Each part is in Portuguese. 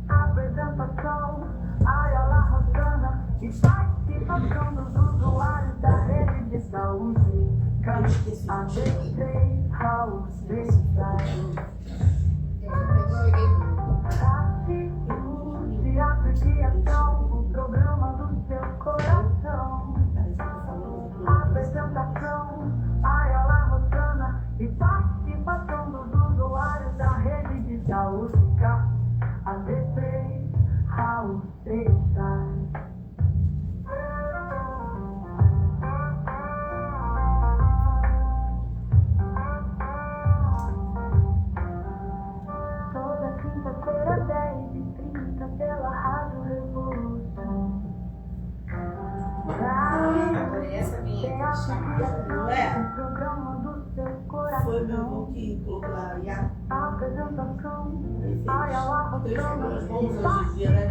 Apresentação, Ayala Rosana, e participação dos usuários da rede de saúde. ABC, House, Atitude, apreciação, o programa do seu coração. Apresentação, Ayala Rosana, e participação dos usuários da rede de saúde. ABC, House, toda quinta-feira, 10h30, pela Rádio Revolução. Essa vinheta de chamada, não é? O programa do seu coração. Foi meu irmão que colocou na IA. Apresentação, Três Ayala programas bons Rosana, hoje em dia, né?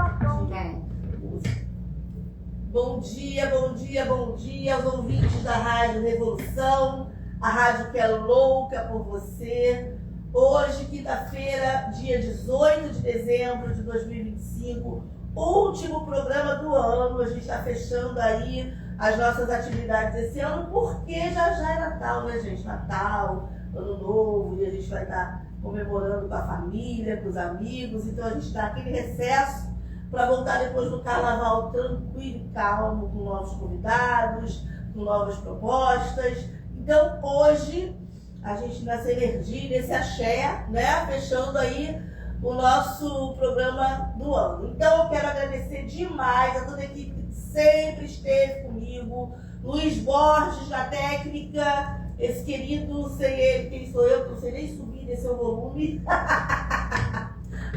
Bom dia aos ouvintes da Rádio Revolução, a rádio que é louca por você. Hoje, quinta-feira, dia 18 de dezembro de 2025, último programa do ano. A gente está fechando aí as nossas atividades esse ano, porque já é Natal, né, gente? Natal, Ano Novo, e a gente vai estar comemorando com a família, com os amigos. Então a gente está aquele recesso para voltar depois do carnaval tranquilo e calmo, com novos convidados, com novas propostas. Então hoje a gente nessa energia, nesse axé, né, fechando aí o nosso programa do ano. Então eu quero agradecer demais a toda a equipe que sempre esteve comigo, Luiz Borges na técnica, esse querido, sem ele, quem sou eu, que não sei nem subir nesse seu volume.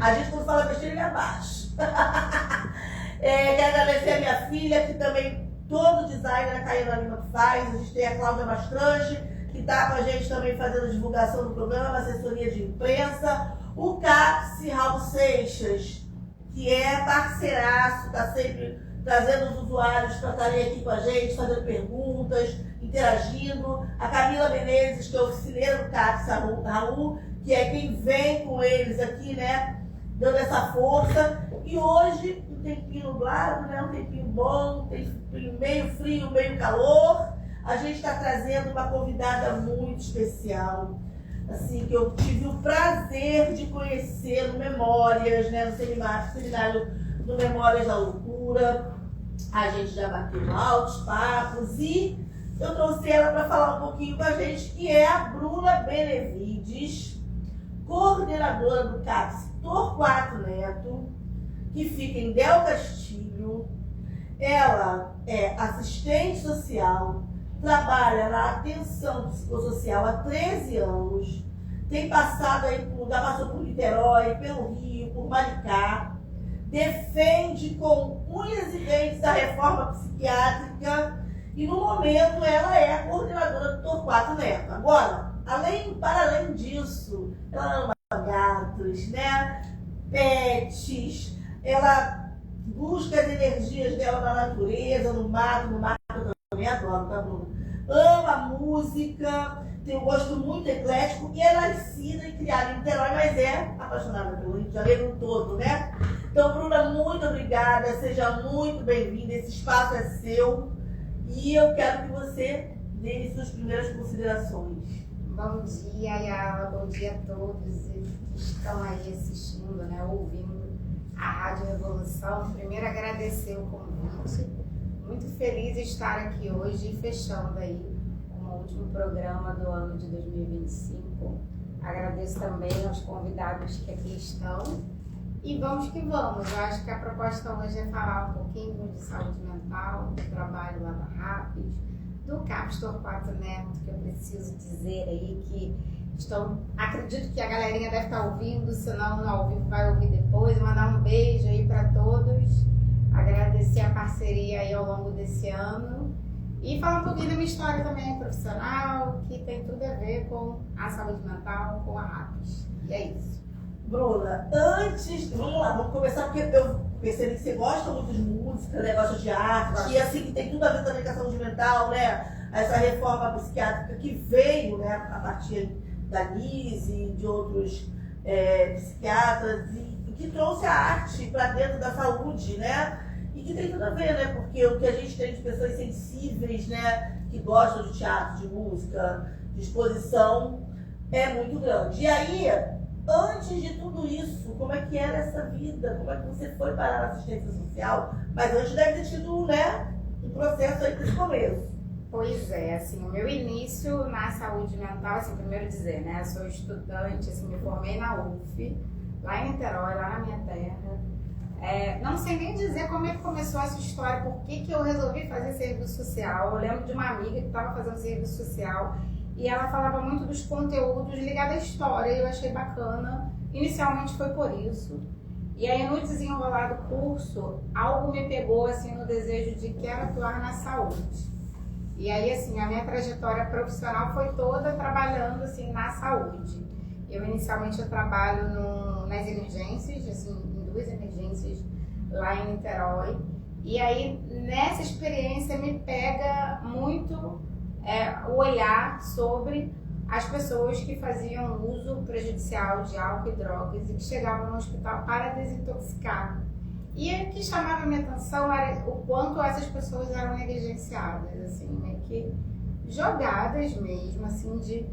A gente quando fala besteira ele abaixa. Quero agradecer a minha filha, que também todo o design a Caiana Lima que faz. A gente tem a Cláudia Mastrange, que está com a gente também fazendo a divulgação do programa, assessoria de imprensa. O CAPS, Raul Seixas, que é parceiraço, está sempre trazendo os usuários para estarem aqui com a gente, fazendo perguntas, interagindo. A Camila Menezes, que é oficineira do CAPS, Raul, que é quem vem com eles aqui, né, dando essa força. E hoje, um tempinho nublado, né, um tempinho bom, um tempinho meio frio, meio calor, a gente está trazendo uma convidada muito especial, assim, que eu tive o prazer de conhecer no Memórias, né, no seminário do Memórias da Loucura. A gente já bateu altos papos e eu trouxe ela para falar um pouquinho com a gente, que é a Bruna Benevides, coordenadora do CAPS Torquato Neto, que fica em Del Castilho. Ela é assistente social, trabalha na atenção psicossocial há 13 anos, tem passado aí já passou por Niterói, pelo Rio, por Maricá, defende com unhas e dentes a reforma psiquiátrica e no momento ela é a coordenadora do Torquato Neto. Agora, para além disso, ela ama gatos, né? Pets, ela busca as energias dela na natureza, no mato eu também adoro, tá, Bruna? Ama música, tem um gosto muito eclético e é nascida e criada em Niterói, mas é apaixonada pelo Rio de Janeiro todo, né? Então, Bruna, muito obrigada, seja muito bem-vinda, esse espaço é seu e eu quero que você dê suas primeiras considerações. Bom dia, Ayala, bom dia a todos que estão aí assistindo, né, ouvindo a Rádio Revolução. Primeiro, agradecer o convite, muito feliz de estar aqui hoje, fechando aí o último programa do ano de 2025. Agradeço também aos convidados que aqui estão. E vamos que vamos. Eu acho que a proposta hoje é falar um pouquinho de saúde mental, do trabalho lá na RAPS, do CAPS Torquato Neto, que eu preciso dizer aí que acredito que a galerinha deve estar ouvindo, se não ao vivo vai ouvir depois. Mandar um beijo aí para todos, agradecer a parceria aí ao longo desse ano e falar um pouquinho da minha história também profissional, que tem tudo a ver com a saúde mental, com a RAPS. E é isso. Bruna, antes, vamos lá, vamos começar porque eu percebi que você gosta muito de música, né? Gosta de arte, e assim que tem tudo a ver também com a saúde mental, né? Essa reforma psiquiátrica que veio, né, a partir da Lise e de outros psiquiatras, e que trouxe a arte para dentro da saúde, né? E que tem tudo a ver, né? Porque o que a gente tem de pessoas sensíveis, né? Que gostam de teatro, de música, de exposição, é muito grande. E aí, antes de tudo isso, como é que era essa vida? Como é que você foi parar na assistência social? Mas antes deve ter tido, né, um processo aí desse começo. Pois é, assim, o meu início na saúde mental, assim, primeiro dizer, né, eu sou estudante, assim, me formei na UF, lá em Niterói, lá na minha terra. Não sei nem dizer como é que começou essa história, por que eu resolvi fazer serviço social. Eu lembro de uma amiga que estava fazendo serviço social e ela falava muito dos conteúdos ligados à história e eu achei bacana. Inicialmente foi por isso. E aí no desenrolar do curso, algo me pegou assim no desejo de quero atuar na saúde. E aí assim, a minha trajetória profissional foi toda trabalhando assim na saúde. Inicialmente eu trabalho nas emergências, assim, em 2 emergências lá em Niterói. E aí nessa experiência me pega muito o olhar sobre as pessoas que faziam uso prejudicial de álcool e drogas e que chegavam no hospital para desintoxicar. E o que chamava a minha atenção era o quanto essas pessoas eram negligenciadas, assim, meio que jogadas mesmo, assim,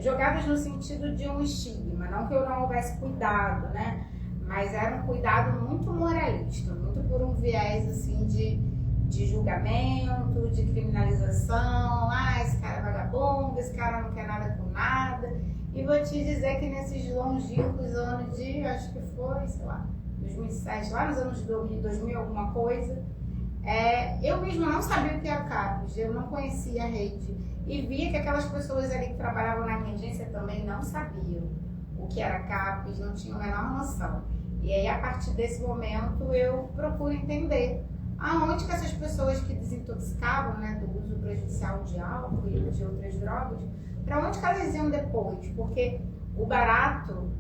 jogadas no sentido de um estigma, não que eu não houvesse cuidado, né? Mas era um cuidado muito moralista, muito por um viés, assim, de julgamento, de criminalização. Esse cara é vagabundo, esse cara não quer nada com nada. E vou te dizer que nesses longínquos anos de, acho que foi, sei lá, 2007, lá nos anos 2000 alguma coisa, eu mesma não sabia o que era CAPES, eu não conhecia a rede e via que aquelas pessoas ali que trabalhavam na emergência também não sabiam o que era CAPES, não tinham a menor noção. E aí, a partir desse momento, eu procuro entender aonde que essas pessoas que desintoxicavam, né, do uso prejudicial de álcool e de outras drogas, para onde que elas iam depois? Porque o barato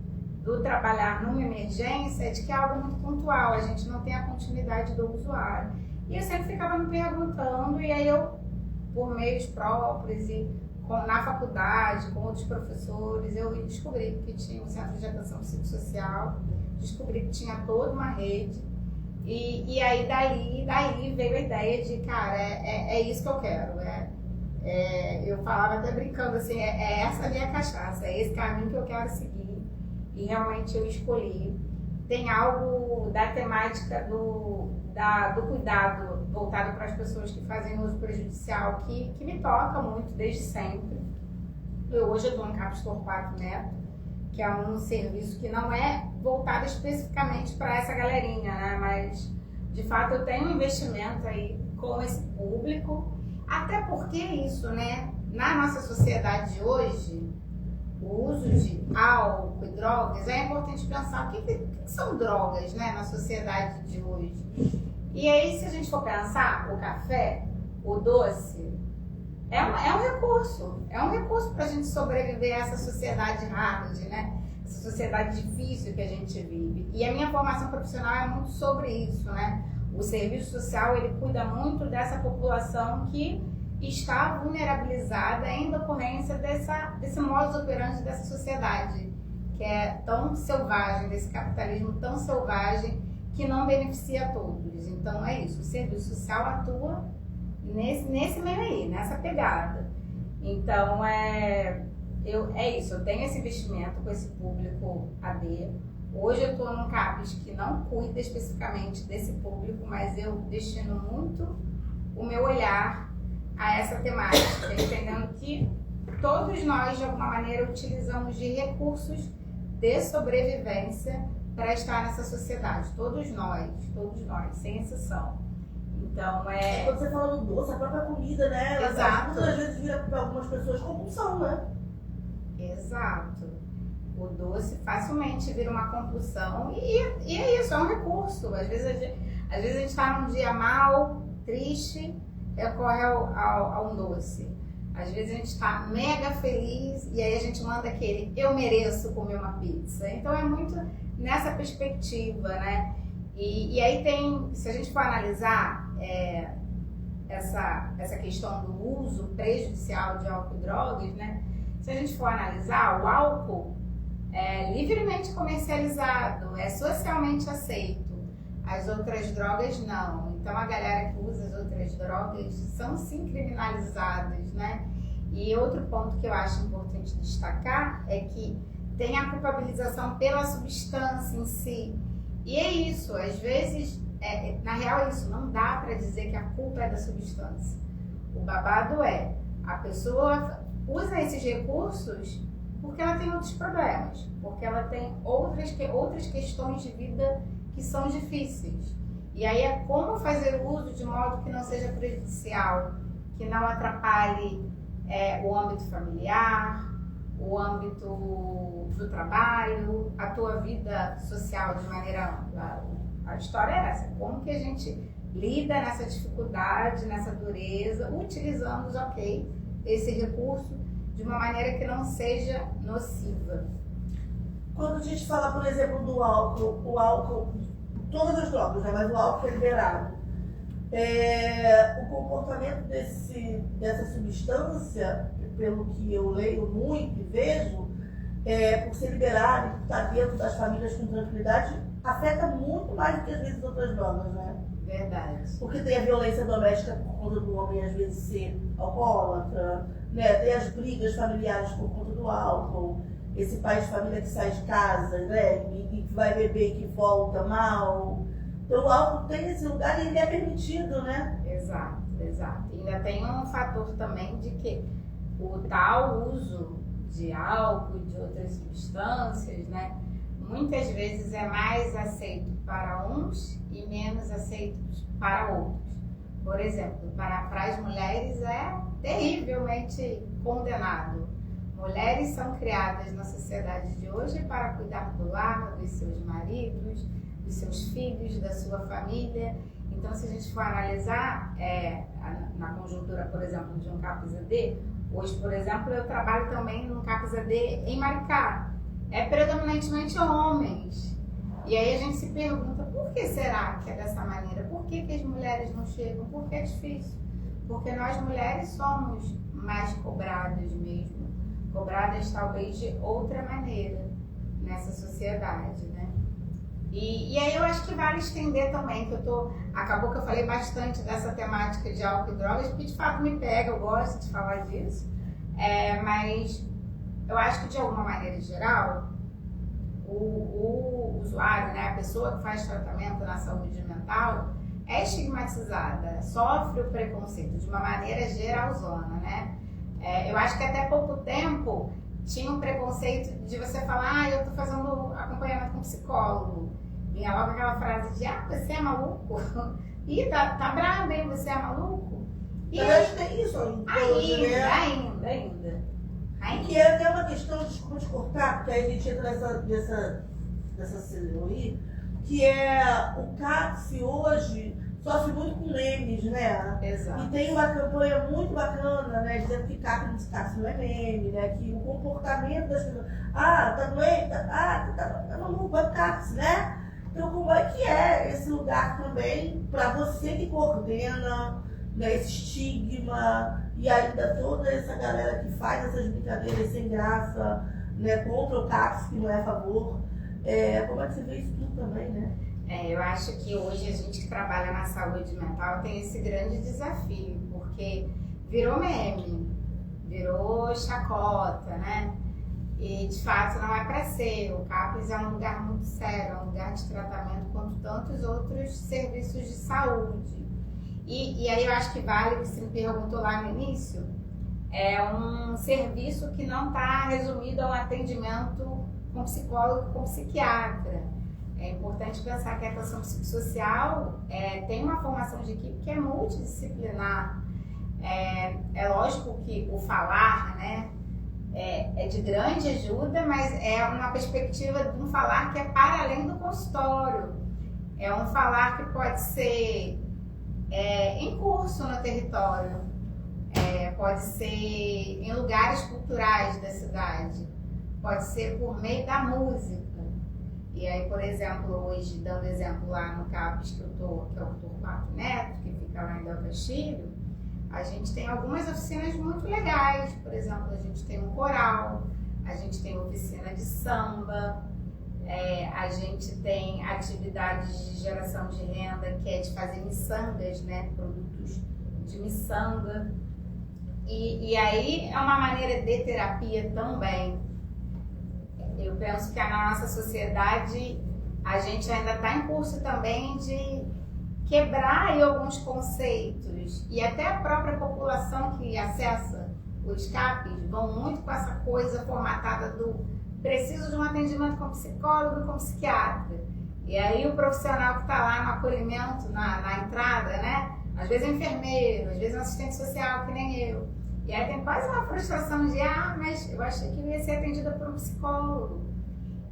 do trabalhar numa emergência é de que é algo muito pontual, a gente não tem a continuidade do usuário. E eu sempre ficava me perguntando, e aí eu, por meios próprios e na faculdade, com outros professores, eu descobri que tinha um centro de atenção psicossocial, descobri que tinha toda uma rede, e aí daí veio a ideia de, cara, é isso que eu quero, eu falava até brincando assim, essa a minha cachaça, é esse caminho que eu quero seguir, e realmente eu escolhi. Tem algo da temática do cuidado voltado para as pessoas que fazem uso prejudicial que me toca muito desde sempre. Hoje eu estou no CAPES Torquato Neto, que é um serviço que não é voltado especificamente para essa galerinha, né? Mas de fato eu tenho um investimento aí com esse público, até porque isso, né? Na nossa sociedade de hoje, o uso de álcool e drogas, é importante pensar o que são drogas, né, na sociedade de hoje. E aí, se a gente for pensar, o café, o doce, é um recurso para a gente sobreviver a essa sociedade hard, né? Essa sociedade difícil que a gente vive. E a minha formação profissional é muito sobre isso, né? O serviço social, ele cuida muito dessa população que está vulnerabilizada em decorrência desse modus operandi dessa sociedade, que é tão selvagem, desse capitalismo tão selvagem, que não beneficia a todos. Então é isso, o serviço social atua nesse meio aí, nessa pegada. Então isso, eu tenho esse investimento com esse público AD. Hoje eu estou num CAPES que não cuida especificamente desse público, mas eu destino muito o meu olhar a essa temática, entendendo que todos nós, de alguma maneira, utilizamos de recursos de sobrevivência para estar nessa sociedade. Todos nós, sem exceção. Então, Quando você fala do doce, a própria comida, né? Ela Exato. às vezes vira para algumas pessoas compulsão, né? Exato. O doce facilmente vira uma compulsão e é isso, é um recurso. Às vezes a gente está num dia mal, triste, recorre a um doce. Às vezes a gente está mega feliz e aí a gente manda aquele eu mereço comer uma pizza. Então é muito nessa perspectiva, né? E aí tem, se a gente for analisar essa questão do uso prejudicial de álcool e drogas, né? Se a gente for analisar, o álcool é livremente comercializado, é socialmente aceito. As outras drogas não. Então a galera que usa as outras drogas são sim criminalizadas, né? E outro ponto que eu acho importante destacar é que tem a culpabilização pela substância em si. E é isso, às vezes, na real é isso, não dá para dizer que a culpa é da substância. O babado é, a pessoa usa esses recursos porque ela tem outros problemas, porque ela tem outras questões de vida que são difíceis. E aí é como fazer uso de modo que não seja prejudicial, que não atrapalhe o âmbito familiar, o âmbito do trabalho, a tua vida social de maneira ampla. A história é essa, como que a gente lida nessa dificuldade, nessa dureza, utilizando, esse recurso de uma maneira que não seja nociva. Quando a gente fala, por exemplo, do álcool, o álcool, todas as drogas, né, mas o álcool é liberado. O comportamento dessa substância, pelo que eu leio muito e vejo, por ser liberado e por estar dentro das famílias com tranquilidade, afeta muito mais do que às vezes outras drogas, né? Verdade. Porque tem a violência doméstica por conta do homem às vezes ser alcoólatra, né? Tem as brigas familiares por conta do álcool, esse pai de família que sai de casa, né? E que vai beber e que volta mal. Então o álcool tem esse lugar e ele é permitido, né? Exato. E ainda tem um fator também de que o tal uso de álcool e de outras substâncias, né? Muitas vezes é mais aceito para uns e menos aceito para outros. Por exemplo, para as mulheres é terrivelmente condenado. Mulheres são criadas na sociedade de hoje para cuidar do lar, dos seus maridos, dos seus filhos, da sua família. Então, se a gente for analisar na conjuntura, por exemplo, de um CAPS AD, hoje, por exemplo, eu trabalho também num CAPS AD em Maricá. É predominantemente homens. E aí a gente se pergunta, por que será que é dessa maneira? Por que as mulheres não chegam? Porque é difícil. Porque nós mulheres somos mais cobradas mesmo. Cobradas talvez de outra maneira nessa sociedade, né? E aí eu acho que vale estender também, que acabou que eu falei bastante dessa temática de álcool e drogas, porque de fato me pega, eu gosto de falar disso. Mas eu acho que de alguma maneira geral, o usuário, né, a pessoa que faz tratamento na saúde mental, é estigmatizada, sofre o preconceito de uma maneira geralzona, né? Eu acho que até pouco tempo tinha um preconceito de você falar, eu tô fazendo acompanhamento com psicólogo. Vinha logo aquela frase de, você é maluco? Ih, tá bravo, hein? Você é maluco? E aí, tem isso ainda. Que é até uma questão, desculpa te cortar, porque aí a gente entra nessa cena aí, que o CAPS hoje sofre muito com memes, né? Exato. E tem uma campanha muito bacana, né? Dizendo que CAPS não é meme, né? Que o comportamento das pessoas, tá doente, tá maluco, é CAPS, né? Então como é que é esse lugar também para você que coordena, né, esse estigma e ainda toda essa galera que faz essas brincadeiras sem graça, né, contra o CAPS, que não é a favor. Como é que você vê isso tudo também, né? Eu acho que hoje a gente que trabalha na saúde mental tem esse grande desafio, porque virou meme, virou chacota, né? E de fato não é para ser. O CAPS é um lugar muito sério, é um lugar de tratamento como tantos outros serviços de saúde. E aí eu acho que vale, que você me perguntou lá no início, é um serviço que não está resumido a um atendimento com psicólogo, com psiquiatra. É importante pensar que a atuação psicossocial tem uma formação de equipe que é multidisciplinar. É lógico que o falar, né, é de grande ajuda, mas é uma perspectiva de um falar que é para além do consultório. É um falar que pode ser em curso no território, pode ser em lugares culturais da cidade, pode ser por meio da música. E aí, por exemplo, hoje, dando exemplo lá no CAPES que eu tô, que é o Torquato Neto, que fica lá em Del Castilho, a gente tem algumas oficinas muito legais. Por exemplo, a gente tem um coral, a gente tem oficina de samba, a gente tem atividades de geração de renda, que é de fazer miçangas, né? Produtos de miçanga. E aí é uma maneira de terapia também. Eu penso que na nossa sociedade a gente ainda está em curso também de quebrar aí alguns conceitos, e até a própria população que acessa os CAPES vão muito com essa coisa formatada do preciso de um atendimento com psicólogo, com psiquiatra. E aí o profissional que está lá no acolhimento, na entrada, né? Às vezes é enfermeiro, às vezes é um assistente social, que nem eu. E aí tem quase uma frustração de, mas eu achei que eu ia ser atendida por um psicólogo.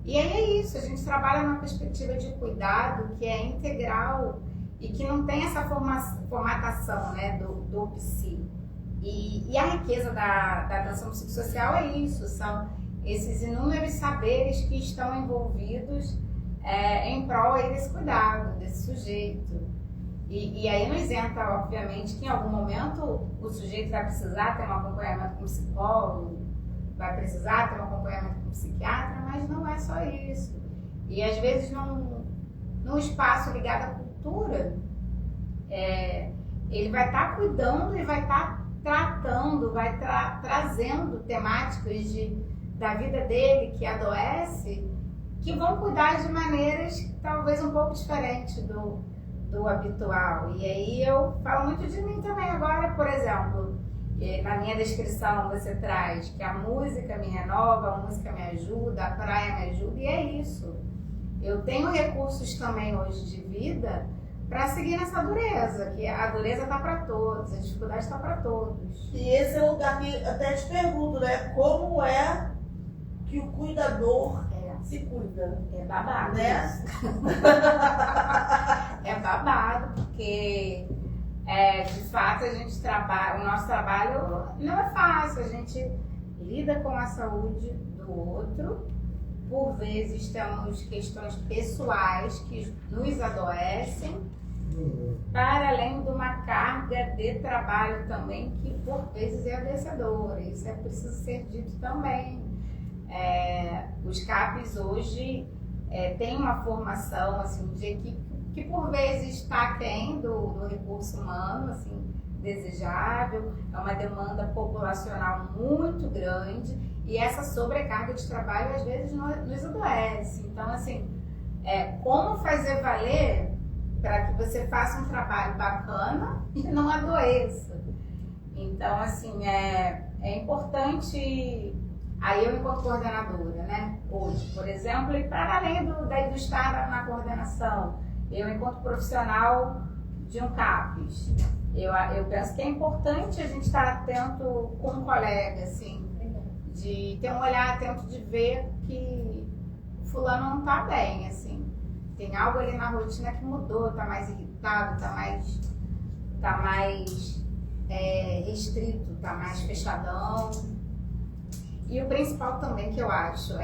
E aí é isso, a gente trabalha numa perspectiva de cuidado que é integral e que não tem essa formatação, né, do psi. E a riqueza da atenção psicossocial é isso, são esses inúmeros saberes que estão envolvidos em prol aí desse cuidado, desse sujeito. E aí não isenta, obviamente, que em algum momento o sujeito vai precisar ter um acompanhamento com um psicólogo, vai precisar ter um acompanhamento com um psiquiatra, mas não é só isso. E às vezes num espaço ligado à cultura, ele vai estar cuidando e vai estar tratando, vai trazendo temáticas da vida dele que adoece, que vão cuidar de maneiras talvez um pouco diferentes do habitual. E aí eu falo muito de mim também agora, por exemplo, na minha descrição você traz que a música me renova, a música me ajuda, a praia me ajuda, e é isso. Eu tenho recursos também hoje de vida para seguir nessa dureza, que a dureza está para todos, a dificuldade está para todos. E esse é o lugar que até te pergunto, né? Como é que o cuidador se cuida? É babado, né? É babado, porque de fato a gente trabalha, o nosso trabalho não é fácil, a gente lida com a saúde do outro, por vezes temos questões pessoais que nos adoecem, para além de uma carga de trabalho também que por vezes é adoecedora, isso é preciso ser dito também. Os CAPES hoje têm uma formação assim, de equipe que por vezes está aquém do recurso humano assim, desejável, é uma demanda populacional muito grande e essa sobrecarga de trabalho às vezes nos adoece. Então, assim, como fazer valer para que você faça um trabalho bacana e não adoeça? Então, assim, é importante. Aí eu, enquanto coordenadora, né, hoje, por exemplo, e para além do estar na coordenação, eu, enquanto profissional de um CAPES, eu penso que é importante a gente estar atento com um colega, assim, de ter um olhar atento de ver que fulano não está bem, assim, tem algo ali na rotina que mudou, está mais irritado, está mais restrito, está mais fechadão. E o principal também que eu acho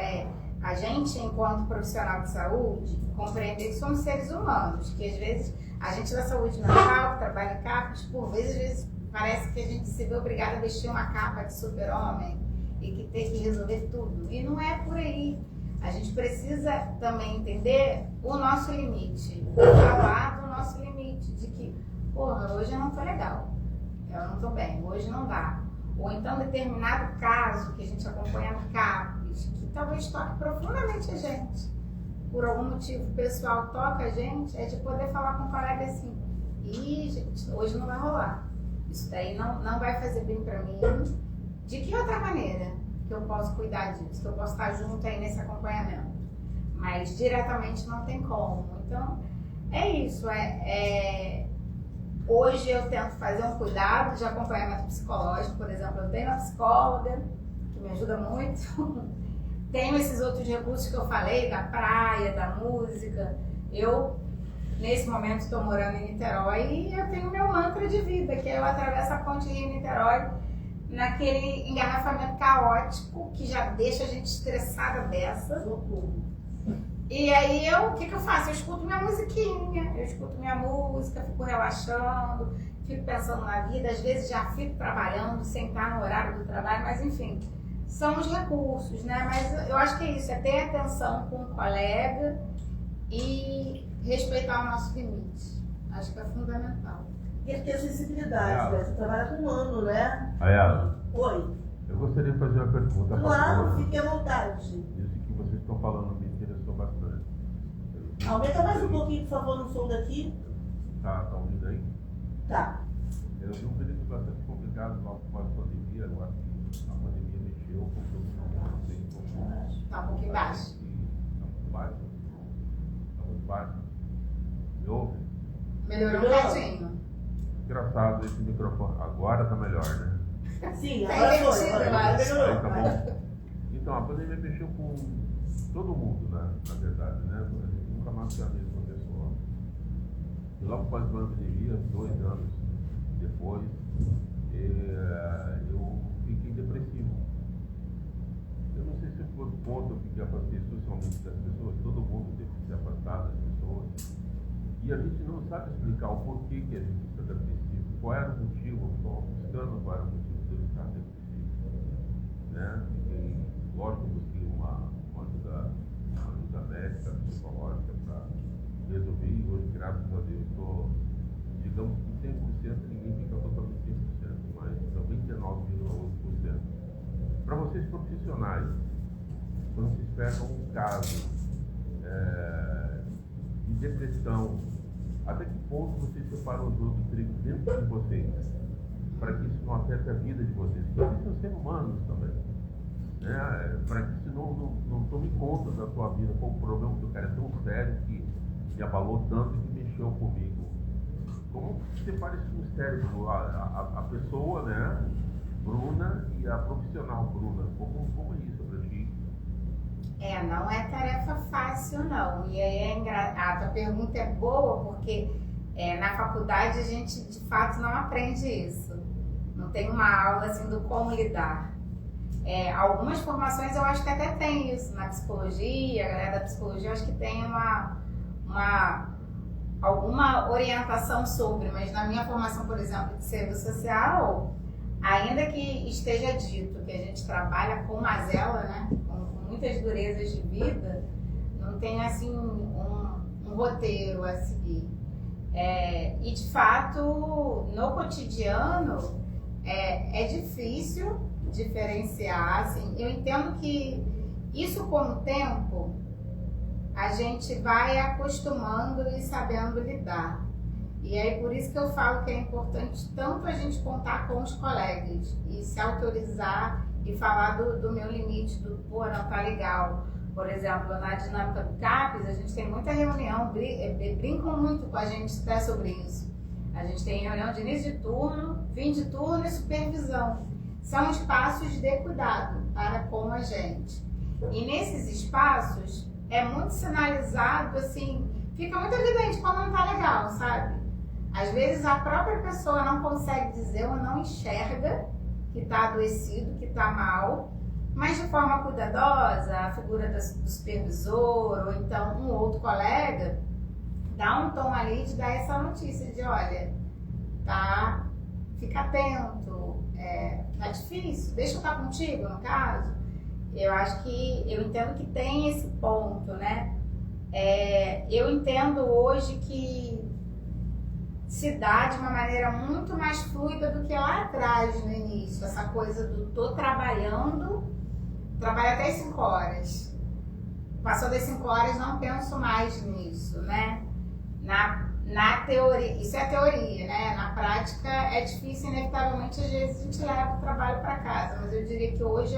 a gente, enquanto profissional de saúde, compreender que somos seres humanos, que às vezes a gente da saúde mental, que trabalha em CAPES, por vezes parece que a gente se vê obrigado a vestir uma capa de super-homem e que tem que resolver tudo. E não é por aí. A gente precisa também entender o nosso limite, falar do nosso limite, de que, hoje eu não tô legal, eu não tô bem, hoje não dá. Ou então determinado caso que a gente acompanha no CAPES, que talvez toque profundamente a gente, por algum motivo pessoal toca a gente, é de poder falar com o colega assim, gente, hoje não vai rolar, isso daí não vai fazer bem pra mim, de que outra maneira que eu posso cuidar disso, que eu posso estar junto aí nesse acompanhamento, mas diretamente não tem como. Então, é isso, hoje eu tento fazer um cuidado de acompanhamento psicológico, por exemplo, eu tenho uma psicóloga que me ajuda muito, tenho esses outros recursos que eu falei, da praia, da música, eu Nesse momento estou morando em Niterói e eu tenho meu mantra de vida, que é eu atravesso a ponte Rio-Niterói naquele engarrafamento caótico que já deixa a gente estressada dessa. E aí o que eu faço? Eu escuto minha musiquinha, eu escuto minha música, fico relaxando, fico pensando na vida, às vezes já fico trabalhando sem estar no horário do trabalho, mas enfim, são os recursos, né? Mas eu acho que é isso, é ter atenção com o colega e respeitar o nosso limite. Acho que é fundamental. E ter sensibilidade, né? Você trabalha com humano, né? Ayala, Oi. eu gostaria de fazer uma pergunta. Claro, fique à vontade. Isso que vocês estão falando me interessou bastante. Aumenta mais um pouquinho, por favor, no som daqui. Tá ouvindo aí? Tá. Eu vi um período bastante complicado logo com a pandemia. Eu acho que a pandemia mexeu com todo mundo. Tá um pouquinho baixo. Tá muito baixo? Tá muito baixo. Me ouve? Melhorou um bocadinho. Engraçado esse microfone. Agora tá melhor, né? Sim, Tá agora invertido, foi. eu acho. Melhorou. Aí, tá bom? Então, a pandemia mexeu com todo mundo, né? Na verdade, né? A gente nunca mais foi a mesma pessoa. E logo após a pandemia, 2 anos depois, eu fiquei depressivo. Eu não sei se por conta eu fiquei afastado socialmente das pessoas, todo mundo teve que se afastar das pessoas. E a gente não sabe explicar o porquê que a gente está depressivo, qual era o motivo, estou buscando qual era o motivo de eu estar depressivo. Né? Fiquei, lógico, busquei uma ajuda médica, psicológica para resolver e hoje, graças a Deus, estou, digamos que 100%, ninguém fica totalmente 100%, mas 99,8%. Para vocês profissionais, quando vocês pegam um caso de depressão, até que ponto vocês separam os outros trigos dentro de vocês, para que isso não afete a vida de vocês, porque vocês são seres humanos também, né? Para que isso não tome conta da sua vida, qual o problema que o cara é tão sério que me abalou tanto e que mexeu comigo. Como separa isso no cérebro, a pessoa, né, Bruna, e a profissional Bruna, como é isso para ti? Não é tarefa fácil não, e aí a tua pergunta é boa porque na faculdade a gente de fato não aprende isso, não tem uma aula assim do como lidar. Algumas formações eu acho que até tem isso, na psicologia, a galera da psicologia eu acho que tem alguma orientação sobre, mas na minha formação, por exemplo, de serviço social, ainda que esteja dito que a gente trabalha com mazela, né, com muitas durezas de vida, não tem assim um roteiro a seguir. E de fato, no cotidiano, é difícil diferenciar, assim, eu entendo que isso com o tempo a gente vai acostumando e sabendo lidar. E aí por isso que eu falo que é importante tanto a gente contar com os colegas e se autorizar e falar do meu limite, do pô, não tá legal. Por exemplo, na dinâmica do CAPES, a gente tem muita reunião, brincam muito com a gente até sobre isso. A gente tem reunião de início de turno, fim de turno e supervisão. São espaços de cuidado para com a gente. E nesses espaços é muito sinalizado, assim, fica muito evidente quando não tá legal, sabe? Às vezes a própria pessoa não consegue dizer ou não enxerga que está adoecido, que está mal, mas de forma cuidadosa, a figura do supervisor ou então um outro colega dá um tom ali de dar essa notícia de olha, tá, fica atento, tá difícil, deixa eu estar contigo no caso. Eu entendo que tem esse ponto, né? Eu entendo hoje que se dá de uma maneira muito mais fluida do que lá atrás, no início. Essa coisa do tô trabalho até as 5 horas. Passou das 5 horas, não penso mais nisso, né? Na teoria, isso é teoria, né? Na prática é difícil, inevitavelmente, às vezes a gente leva o trabalho para casa, mas eu diria que hoje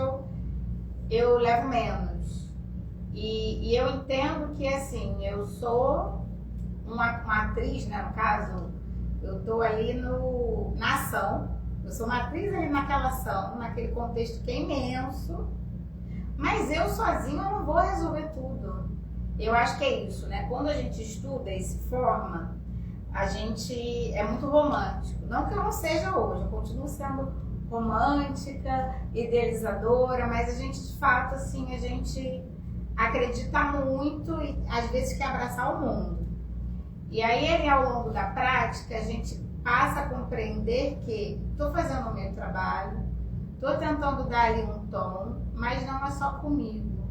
eu levo menos. E eu entendo que, assim, eu sou uma atriz, né, no caso, eu estou ali na ação, eu sou uma atriz ali naquela ação, naquele contexto que é imenso, mas eu sozinha não vou resolver tudo. eu acho que é isso, né? Quando a gente estuda e se forma, a gente é muito romântico. Não que eu não seja hoje, eu continuo sendo romântica, idealizadora, mas a gente, de fato, assim, a gente acredita muito e às vezes quer abraçar o mundo. E aí, ao longo da prática, a gente passa a compreender que estou fazendo o meu trabalho, estou tentando dar ali um tom, mas não é só comigo.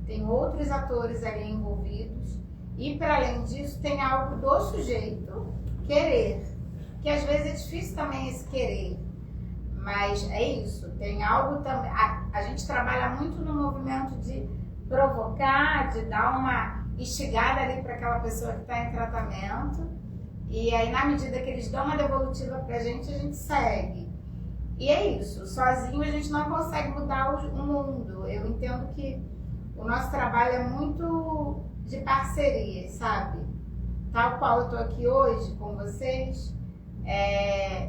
Tem outros atores ali envolvidos e, para além disso, tem algo do sujeito querer, que às vezes é difícil também esse querer, mas é isso, tem algo também. A gente trabalha muito no movimento de provocar, de dar uma instigada ali para aquela pessoa que está em tratamento, e aí, na medida que eles dão uma devolutiva para a gente segue. E é isso, sozinho a gente não consegue mudar o mundo. Eu entendo que o nosso trabalho é muito de parceria, sabe? Tal qual eu estou aqui hoje com vocês,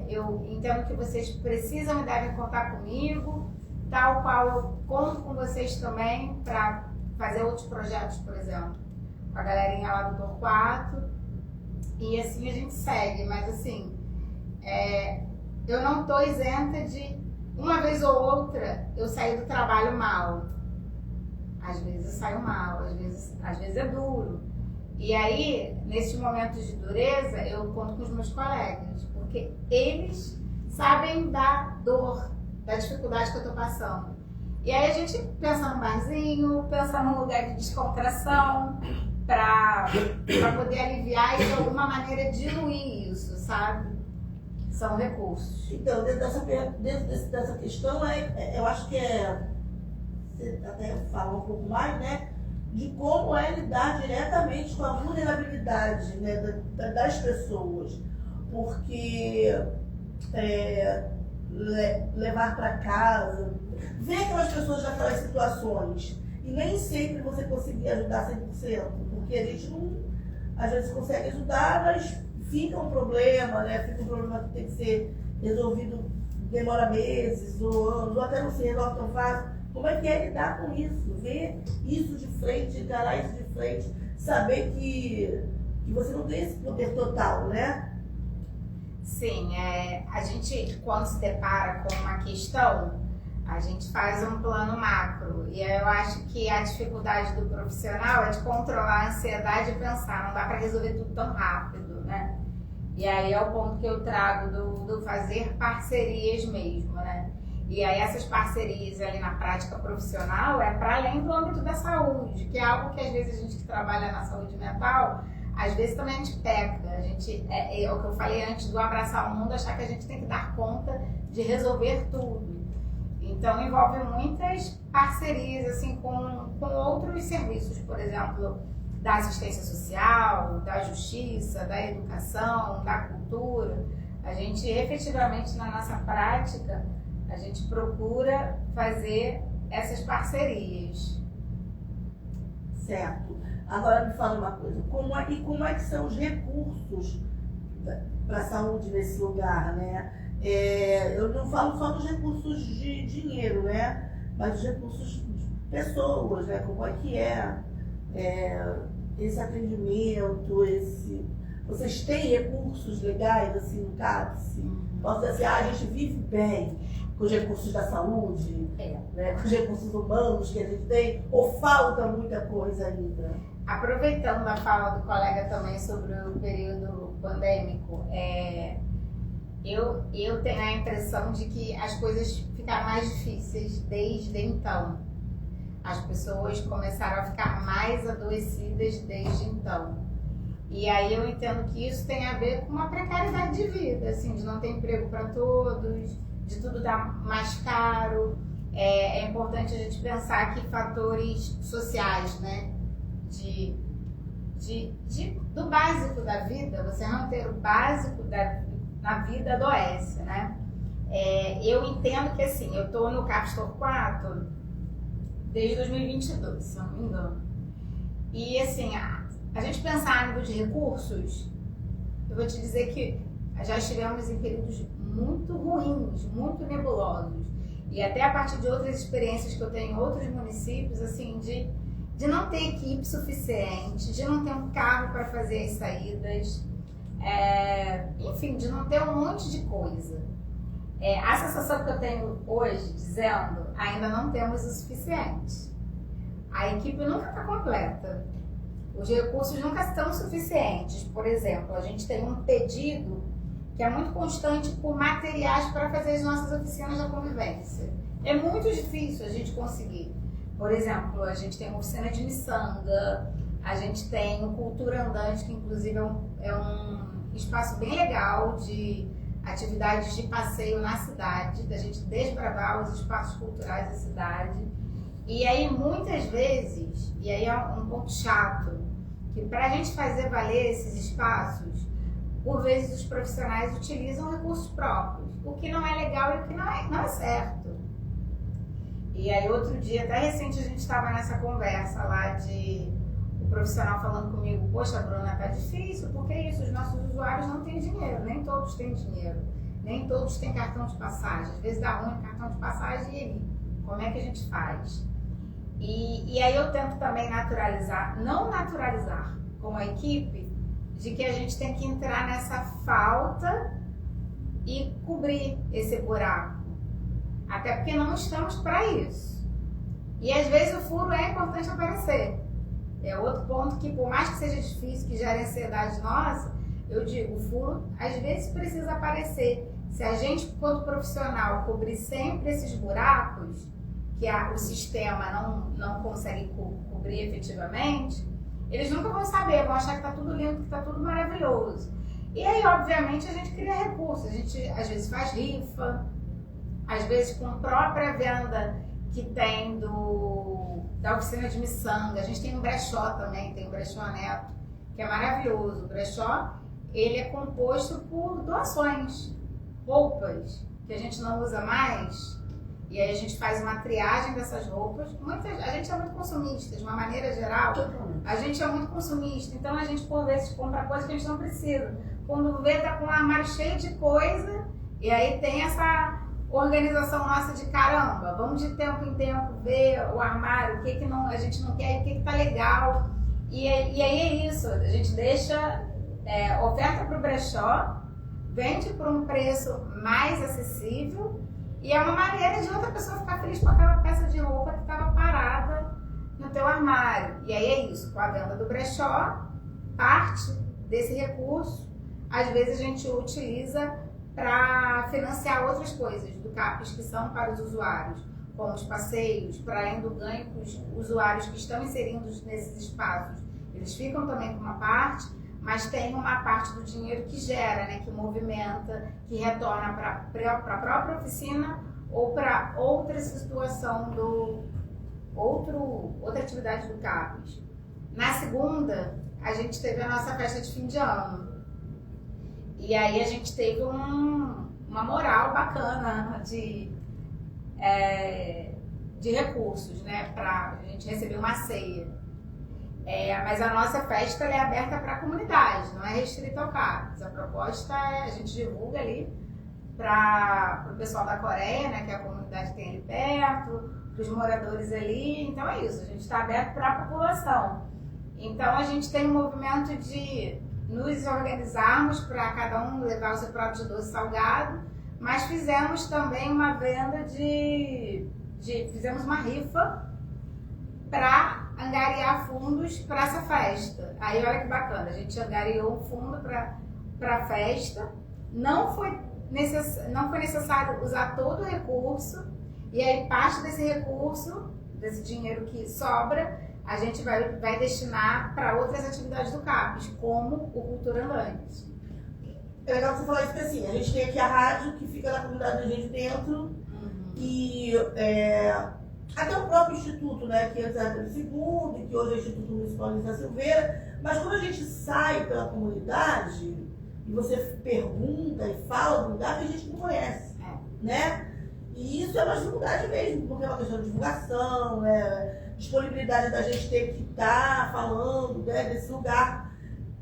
eu entendo que vocês precisam e devem contar comigo, tal qual eu conto com vocês também para fazer outros projetos, por exemplo, com a galerinha lá do Torquato, e assim a gente segue, mas assim, eu não estou isenta de, uma vez ou outra, eu sair do trabalho mal. Às vezes eu saio mal, às vezes é duro. E aí, nesses momentos de dureza, eu conto com os meus colegas, porque eles sabem da dor, da dificuldade que eu estou passando. E aí a gente pensa num barzinho, pensa num lugar de descontração, para poder aliviar e de alguma maneira diluir isso, sabe? São recursos. Então, dentro dessa questão, eu acho que você até fala um pouco mais, né? De como é lidar diretamente com a vulnerabilidade, né, das pessoas. Porque levar para casa, ver aquelas pessoas naquelas situações e nem sempre você conseguir ajudar 100%, porque a gente não, às vezes consegue ajudar, mas fica um problema, né? Fica um problema que tem que ser resolvido, demora meses ou anos, ou até não se resolve tão fácil. Como é que é lidar com isso? Ver isso de frente, encarar isso de frente, saber que você não tem esse poder total, né? Sim, a gente, quando se depara com uma questão, a gente faz um plano macro. E eu acho que a dificuldade do profissional é de controlar a ansiedade e pensar, não dá para resolver tudo tão rápido, né? E aí é o ponto que eu trago do fazer parcerias mesmo, né? E aí essas parcerias ali na prática profissional é para além do âmbito da saúde, que é algo que às vezes a gente que trabalha na saúde mental, às vezes também a gente peca. A gente, é o que eu falei antes do abraçar o mundo, achar que a gente tem que dar conta de resolver tudo. Então envolve muitas parcerias assim, com outros serviços, por exemplo, da assistência social, da justiça, da educação, da cultura. A gente efetivamente na nossa prática, a gente procura fazer essas parcerias. Certo. Agora me fala uma coisa, como é que são os recursos para a saúde nesse lugar, né? Eu não falo só dos recursos de dinheiro, né? Mas os recursos de pessoas, né? Como é que esse atendimento, Vocês têm recursos legais, assim, no CAPS? Posso dizer assim, a gente vive bem com os recursos da saúde, né? Com os recursos humanos que a gente tem, ou falta muita coisa ainda? Aproveitando a fala do colega também sobre o período pandêmico, eu tenho a impressão de que as coisas ficaram mais difíceis desde então. As pessoas começaram a ficar mais adoecidas desde então. E aí eu entendo que isso tem a ver com uma precariedade de vida, assim, de não ter emprego para todos, de tudo estar mais caro. É importante a gente pensar que fatores sociais, né? Do básico da vida, você não ter o básico na vida adoece, né? Eu entendo que assim, eu estou no CAPS Torquato desde 2022, se não me engano. E assim, a gente pensar a nível de recursos, eu vou te dizer que já estivemos em períodos muito ruins, muito nebulosos. E até a partir de outras experiências que eu tenho em outros municípios, assim, de de não ter equipe suficiente, de não ter um carro para fazer as saídas, enfim, de não ter um monte de coisa. A sensação que eu tenho hoje, dizendo, ainda não temos o suficiente. A equipe nunca está completa. Os recursos nunca estão suficientes. Por exemplo, a gente tem um pedido que é muito constante por materiais para fazer as nossas oficinas da convivência. É muito difícil a gente conseguir. Por exemplo, a gente tem uma oficina de miçanga, a gente tem o Cultura Andante, que inclusive é um espaço bem legal de atividades de passeio na cidade, da gente desbravar os espaços culturais da cidade. E aí, muitas vezes, e aí é um ponto chato, que para a gente fazer valer esses espaços, por vezes os profissionais utilizam recursos próprios, o que não é legal e o que não é certo. E aí, outro dia, até recente, a gente estava nessa conversa lá o profissional falando comigo, poxa, Bruna, tá difícil, porque é isso, os nossos usuários não têm dinheiro, nem todos têm dinheiro, nem todos têm cartão de passagem, às vezes dá ruim o cartão de passagem e aí, como é que a gente faz? E aí eu tento também não naturalizar com a equipe, de que a gente tem que entrar nessa falta e cobrir esse buraco, até porque não estamos para isso. E às vezes o furo é importante aparecer. É outro ponto que, por mais que seja difícil, que gere ansiedade nossa, eu digo, o furo às vezes precisa aparecer. Se a gente, enquanto profissional, cobrir sempre esses buracos, que o sistema não consegue cobrir efetivamente, eles nunca vão saber, vão achar que está tudo lindo, que está tudo maravilhoso. E aí, obviamente, a gente cria recursos, a gente às vezes faz rifa, às vezes com a própria venda que tem da oficina de miçanga. A gente tem um brechó também, tem um brechó Neto, que é maravilhoso. O brechó, ele é composto por doações, roupas que a gente não usa mais, e aí a gente faz uma triagem dessas roupas. A gente é muito consumista, de uma maneira geral, a gente é muito consumista, então a gente por vezes compra coisa que a gente não precisa. Quando vê, tá com um armário cheio de coisa, e aí tem essa organização nossa de caramba, vamos de tempo em tempo ver o armário, o que a gente não quer, o que tá legal. E aí é isso, a gente deixa oferta para o brechó, vende por um preço mais acessível, e é uma maneira de outra pessoa ficar feliz com aquela peça de roupa que estava parada no teu armário. E aí é isso, com a venda do brechó, parte desse recurso, às vezes a gente utiliza para financiar outras coisas do CAPES que são para os usuários, como os passeios, para além do ganho que os usuários que estão inseridos nesses espaços, eles ficam também com uma parte, mas tem uma parte do dinheiro que gera, né, que movimenta, que retorna para a própria oficina ou para outra situação outra atividade do CAPES. Na segunda, a gente teve a nossa festa de fim de ano. E aí a gente teve uma moral bacana de recursos, né, para a gente receber uma ceia. Mas a nossa festa é aberta para a comunidade, não é restrita ao CAPES. A proposta a gente divulga ali para o pessoal da Coreia, né, que é a comunidade que tem ali perto, para os moradores ali. Então é isso, a gente está aberto para a população. Então a gente tem um movimento de nos organizarmos para cada um levar o seu prato de doce salgado, mas fizemos também uma venda fizemos uma rifa para angariar fundos para essa festa. Aí olha que bacana, a gente angariou um fundo para a festa, não foi necessário usar todo o recurso, e aí parte desse recurso, desse dinheiro que sobra, a gente vai destinar para outras atividades do CAPES, como o Cultura Andante. É legal você falar isso, porque assim, a gente tem aqui a rádio que fica na comunidade da gente dentro, e até o próprio Instituto, né, que antes era o segundo, e que hoje é o Instituto Municipal de da Silveira, mas quando a gente sai pela comunidade, e você pergunta e fala do lugar, que a gente não conhece, né? E isso é uma dificuldade mesmo, porque é uma questão de divulgação, disponibilidade da gente ter que estar falando, né, desse lugar.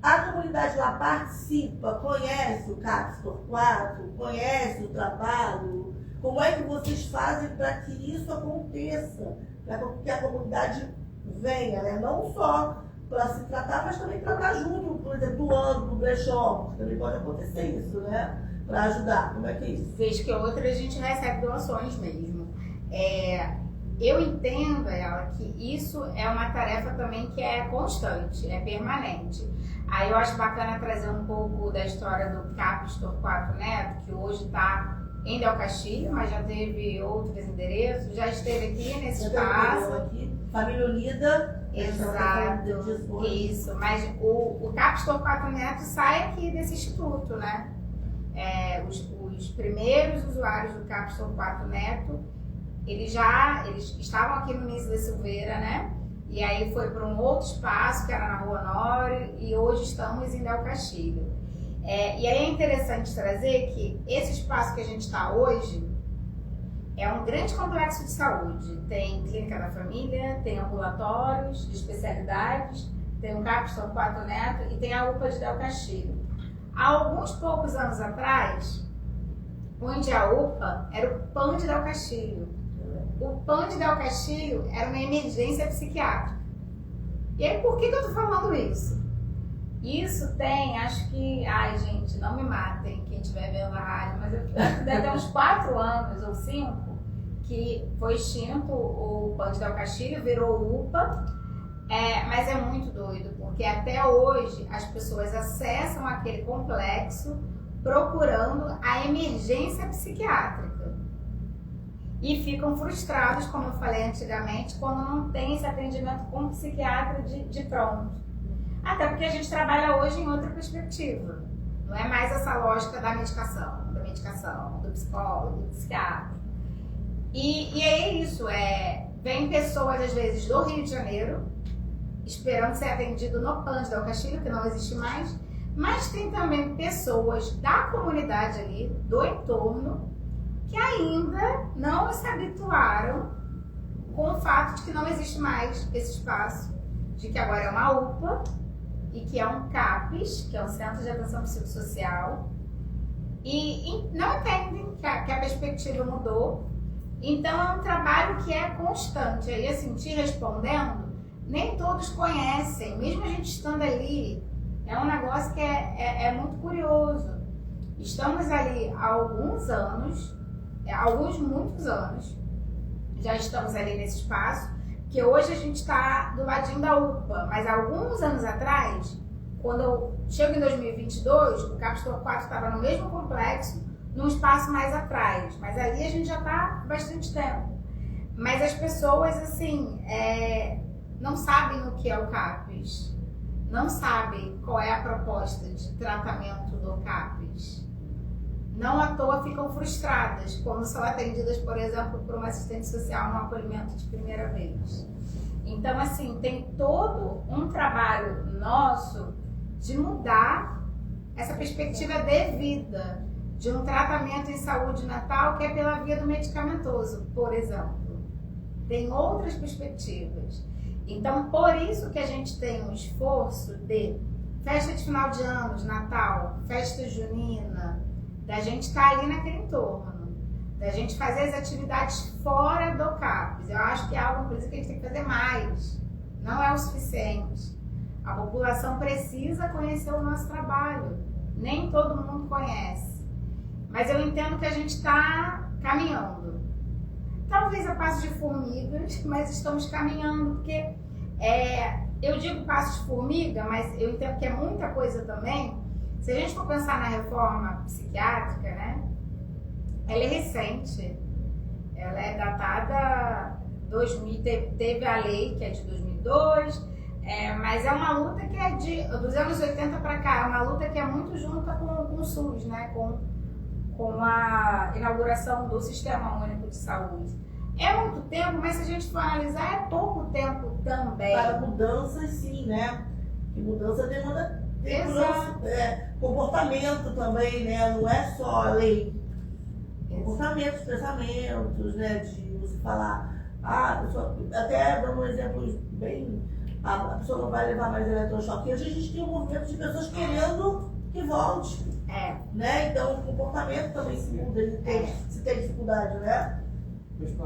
A comunidade lá participa, conhece o CAPES Torquato, conhece o trabalho. Como é que vocês fazem para que isso aconteça? Para que a comunidade venha, né? Não só para se tratar, mas também tratar junto, por exemplo, doando pro brechó, porque também pode acontecer isso, né? Para ajudar. Como é que é isso? Vez que outra a gente recebe doações mesmo. Eu entendo, ela, que isso é uma tarefa também que é constante, é permanente. Aí eu acho bacana trazer um pouco da história do CAPES Torquato Neto, que hoje está em Del Castilho, mas já teve outros endereços, já esteve aqui nesse espaço. Aqui, Família Unida. Exato, isso. Mas o CAPES Torquato Neto sai aqui desse instituto, né? Os primeiros usuários do CAPES Torquato Neto, eles estavam aqui no Nício da Silveira, né? E aí foi para um outro espaço, que era na Rua Honório, e hoje estamos em Del Castilho. E aí é interessante trazer que esse espaço que a gente está hoje é um grande complexo de saúde. Tem clínica da família, tem ambulatórios de especialidades, tem o CAPES Torquato Neto e tem a UPA de Del Castilho. Há alguns poucos anos atrás, onde a UPA era o PAN de Del Castilho. O PAN de Del Castilho era uma emergência psiquiátrica. E aí, por que eu tô falando isso? Isso tem, acho que... Ai, gente, não me matem quem estiver vendo a rádio, mas deve ter uns 4 anos ou 5 que foi extinto o PAN de Del Castilho, virou UPA. Mas é muito doido, porque até hoje as pessoas acessam aquele complexo procurando a emergência psiquiátrica. E ficam frustrados, como eu falei antigamente, quando não tem esse atendimento com psiquiatra de pronto. Até porque a gente trabalha hoje em outra perspectiva. Não é mais essa lógica da medicação, do psicólogo, do psiquiatra. E é isso, vem pessoas às vezes do Rio de Janeiro, esperando ser atendido no PAN de Del Castilho, que não existe mais, mas tem também pessoas da comunidade ali, do entorno, que ainda não se habituaram com o fato de que não existe mais esse espaço, de que agora é uma UPA e que é um CAPES, que é um Centro de Atenção Psicossocial, e não entendem que a perspectiva mudou. Então é um trabalho que é constante. Aí, assim, te respondendo, nem todos conhecem, mesmo a gente estando ali, é um negócio que é muito curioso. Estamos ali há alguns anos, muitos anos, já estamos ali nesse espaço, que hoje a gente está do ladinho da UPA, mas há alguns anos atrás, quando eu chego em 2022, o CAPES Torquato estava no mesmo complexo, num espaço mais atrás, mas ali a gente já está há bastante tempo. Mas as pessoas, assim, não sabem o que é o CAPES, não sabem qual é a proposta de tratamento do CAPES. Não à toa ficam frustradas quando são atendidas, por exemplo, por uma assistente social no acolhimento de primeira vez. Então, assim, tem todo um trabalho nosso de mudar essa perspectiva de vida, de um tratamento em saúde mental que é pela via do medicamentoso, por exemplo. Tem outras perspectivas. Então, por isso que a gente tem um esforço de festa de final de anos, Natal, festa junina, da gente estar ali naquele entorno, da gente fazer as atividades fora do CAPES. Eu acho que é algo, inclusive, que a gente tem que fazer mais. Não é o suficiente. A população precisa conhecer o nosso trabalho. Nem todo mundo conhece. Mas eu entendo que a gente está caminhando. Talvez a passo de formigas, mas estamos caminhando, porque eu digo passo de formiga, mas eu entendo que é muita coisa também. Se a gente for pensar na reforma psiquiátrica, né, ela é recente, ela é datada 2000, teve a lei que é de 2002, mas é uma luta que é dos anos 80 para cá, é uma luta que é muito junta com o SUS, né, com a inauguração do Sistema Único de Saúde. É muito tempo, mas se a gente for analisar, é pouco tempo também. Para mudanças, sim, né? Que mudança demanda comportamento também, né? Não é só a lei. Comportamentos, pensamentos, né? De você falar, até dando um exemplo bem, a pessoa não vai levar mais eletrochoque. Hoje a gente tem um movimento de pessoas querendo que volte. Né? Então o comportamento também se muda, se tem dificuldade, né?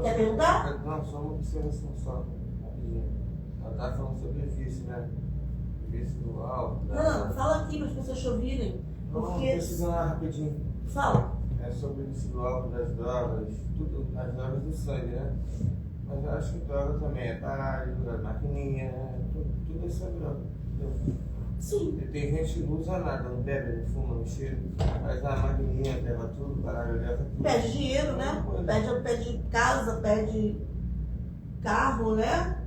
Quer perguntar? Não, só uma observação só. Ela tá falando sobre vício, né? Vício do álcool. Não, fala aqui para as pessoas te ouvirem. Não, Porque. precisa lá rapidinho. Fala. É sobre o vício do álcool, das drogas, tudo, as drogas do sangue, né? Mas eu acho que droga também é baralho, é maquininha, tudo isso é droga. Entendeu? Sim. E tem gente que não usa nada, não bebe, não fuma, não cheira, mas a maquininha leva tudo, baralho leva tudo. Pede dinheiro, né? Pede casa, pede carro, né?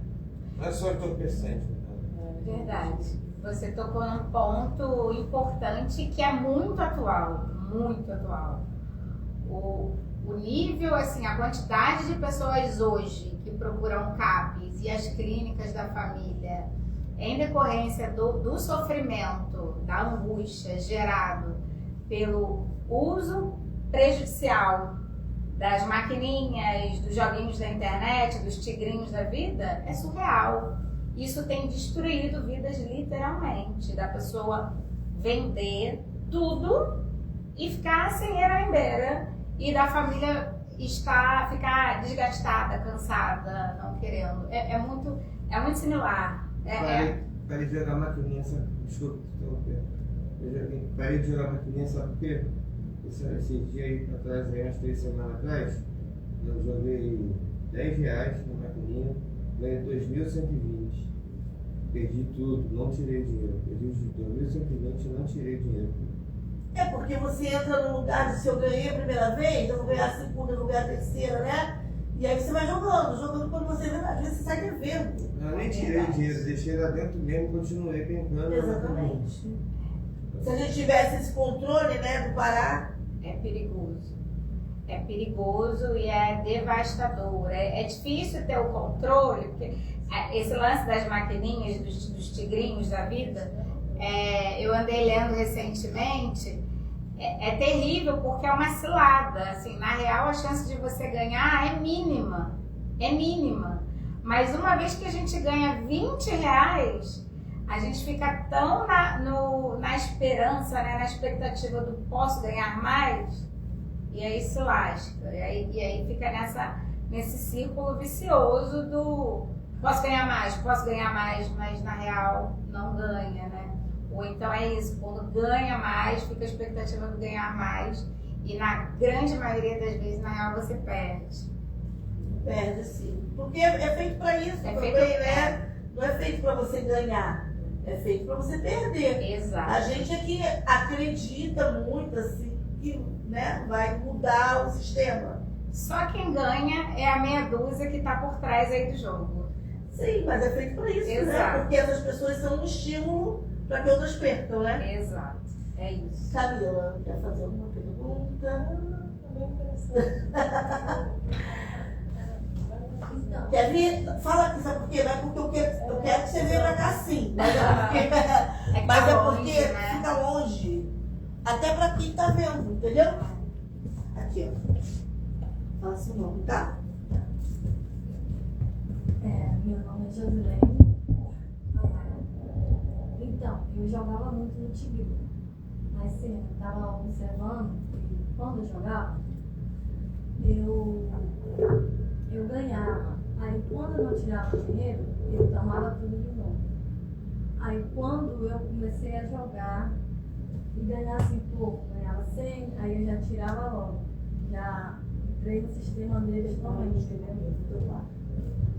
Não é só entorpecente, né? Verdade. Você tocou num ponto importante que é muito atual, muito atual. O nível, assim, a quantidade de pessoas hoje que procuram CAPs e as clínicas da família em decorrência do sofrimento, da angústia gerado pelo uso prejudicial das maquininhas, dos joguinhos da internet, dos tigrinhos da vida, é surreal. Isso tem destruído vidas literalmente, da pessoa vender tudo e ficar sem erembeira e da família ficar desgastada, cansada, não querendo. É muito similar. Parei de jogar maquininha, sabe? Desculpa, parei de jogar maquininha, sabe por quê? Esse dia aí atrás, aí, umas 3 semanas atrás, eu joguei R$10 na maquininha, ganhei 2.120. Perdi tudo, não tirei dinheiro. Perdi os 2.120 e não tirei dinheiro. É porque você entra no lugar de se eu ganhei a primeira vez, eu vou ganhar a segunda, eu vou ganhar a terceira, né? E aí você vai jogando quando você vê, às vezes você sai devendo. Eu nem tirei dinheiro, deixei lá dentro mesmo, continuei brincando. Exatamente. Se a gente tivesse esse controle, né, do Pará. É perigoso. É perigoso e é devastador. É difícil ter o controle, porque esse lance das maquininhas, dos tigrinhos da vida, eu andei lendo recentemente, é terrível porque é uma cilada. Assim, na real, a chance de você ganhar é mínima. É mínima. Mas uma vez que a gente ganha R$20, a gente fica tão na esperança, né, na expectativa do posso ganhar mais, e aí se lasca. E aí fica nesse círculo vicioso do posso ganhar mais, mas na real não ganha, né? Ou então é isso, quando ganha mais, fica a expectativa de ganhar mais, e na grande maioria das vezes, na real, você perde. Perde, sim. Porque é feito para isso também, né? Não é feito para você ganhar. É feito para você perder. Exato. A gente aqui acredita muito assim que, né, vai mudar o sistema. Só quem ganha é a meia dúzia que está por trás aí do jogo. Sim, mas é feito para isso, Exato. né? Porque essas pessoas são um estímulo para que outras percam, né? Exato. É isso. Camila, quer fazer alguma pergunta? Quer vir? Fala aqui, sabe por quê? Não é porque eu quero que você venha pra cá sim. Mas é porque né? fica longe. Até pra quem tá vendo, entendeu? Aqui, ó. Fala seu nome, tá? Meu nome é Josilene. Então, eu jogava muito no Tigre. Mas sim, eu estava observando e quando eu jogava, eu ganhava. Aí quando eu não tirava dinheiro, eu tomava tudo de novo. Aí quando eu comecei a jogar e ganhasse pouco, ganhava 100, aí eu já tirava logo. Já entrei no sistema deles também, entendeu?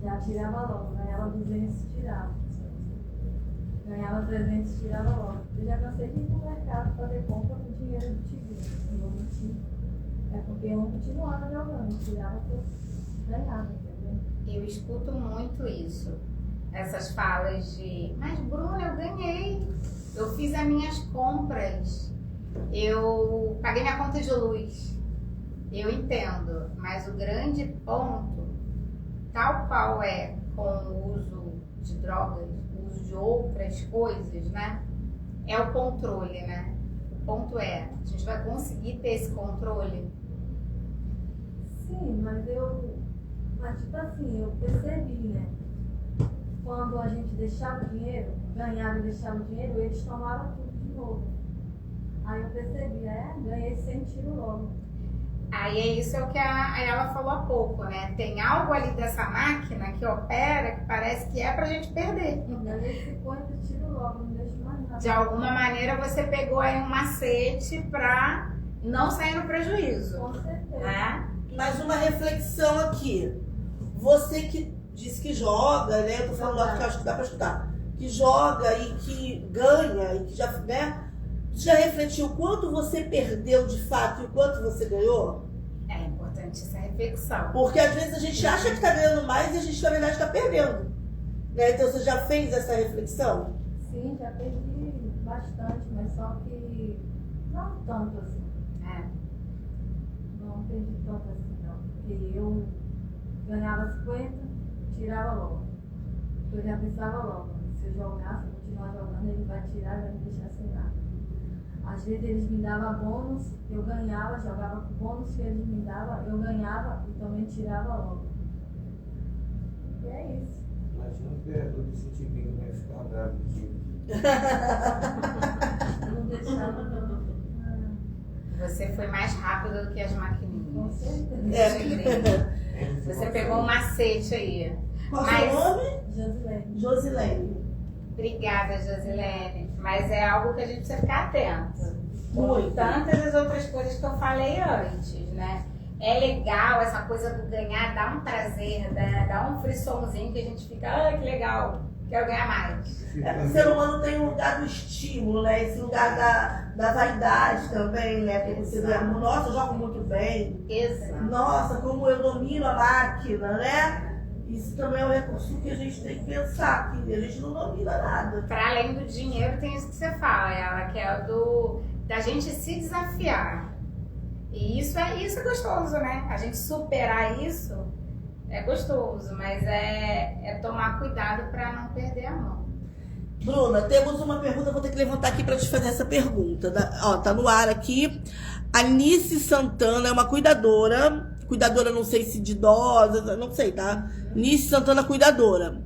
Já tirava logo, ganhava 200 e tirava. Ganhava 300 e tirava logo. Eu já cansei de ir no mercado fazer compra com dinheiro do Tigre. Eu não tinha. É porque eu não continuava jogando, tirava que eu ganhava, entendeu? Eu escuto muito isso. Essas falas de, mas Bruna, eu ganhei. Eu fiz as minhas compras. Eu paguei minha conta de luz. Eu entendo, mas o grande ponto, tal qual é com o uso de drogas, o uso de outras coisas, né? É o controle, né? O ponto é, a gente vai conseguir ter esse controle? Sim, mas tipo assim, eu percebi, né? Quando a gente deixava o dinheiro, ganhava e deixava o dinheiro, eles tomavam tudo de novo. Aí eu percebi, ganhei 100 tiro logo. Aí é isso é o que ela falou há pouco, né? Tem algo ali dessa máquina que opera que parece que é pra gente perder. Nesse ponto eu tiro logo, não deixo mais nada. De alguma maneira você pegou aí um macete pra não sair no prejuízo, Com certeza. né? Mais uma reflexão aqui. Você que disse que joga, né? Eu tô falando algo que eu acho que dá pra escutar. Que joga e que ganha e que já, né? Já refletiu quanto você perdeu de fato e o quanto você ganhou? É importante essa reflexão. Porque às vezes a gente acha que tá ganhando mais e a gente na verdade tá perdendo. Né? Então você já fez essa reflexão? Sim, já perdi bastante, mas só que não tanto assim. É. Não perdi tanto assim, não. Porque eu ganhava 50, tirava logo. Eu já pensava logo, se eu jogar, se eu continuar jogando, ele vai tirar e vai me deixar sem nada. Às vezes eles me davam bônus, eu ganhava, jogava com bônus que eles me davam, eu ganhava e também tirava logo. E é isso. Imagina o criador desse time vai ficar bravo contigo. Eu não deixava não. Você foi mais rápido do que as Com maquininhas. certeza. Você pegou um macete aí. Qual Mas- seu nome? Josilene. Josilene. Obrigada, Josilene. Mas é algo que a gente precisa ficar atento. Muito. Tantas as outras coisas que eu falei antes, né? É legal essa coisa do ganhar, dá um prazer, dá um frissonzinho que a gente fica, ah, que legal, quero ganhar mais. É porque o ser humano tem um lugar do estímulo, né? Esse lugar da vaidade também, né? Porque você vê, nossa, eu jogo muito bem. Exato. Nossa, como eu domino a máquina, né? Isso também é um recurso que a gente tem que pensar, que a gente não domina nada. Para além do dinheiro, tem isso que você fala, ela, que é o da gente se desafiar. E isso é gostoso, né? A gente superar isso é gostoso, mas é tomar cuidado para não perder a mão. Bruna, temos uma pergunta, vou ter que levantar aqui para te fazer essa pergunta. Tá no ar aqui. A Nice Santana é uma cuidadora não sei se de idosa, não sei, tá? Nice Santana, cuidadora.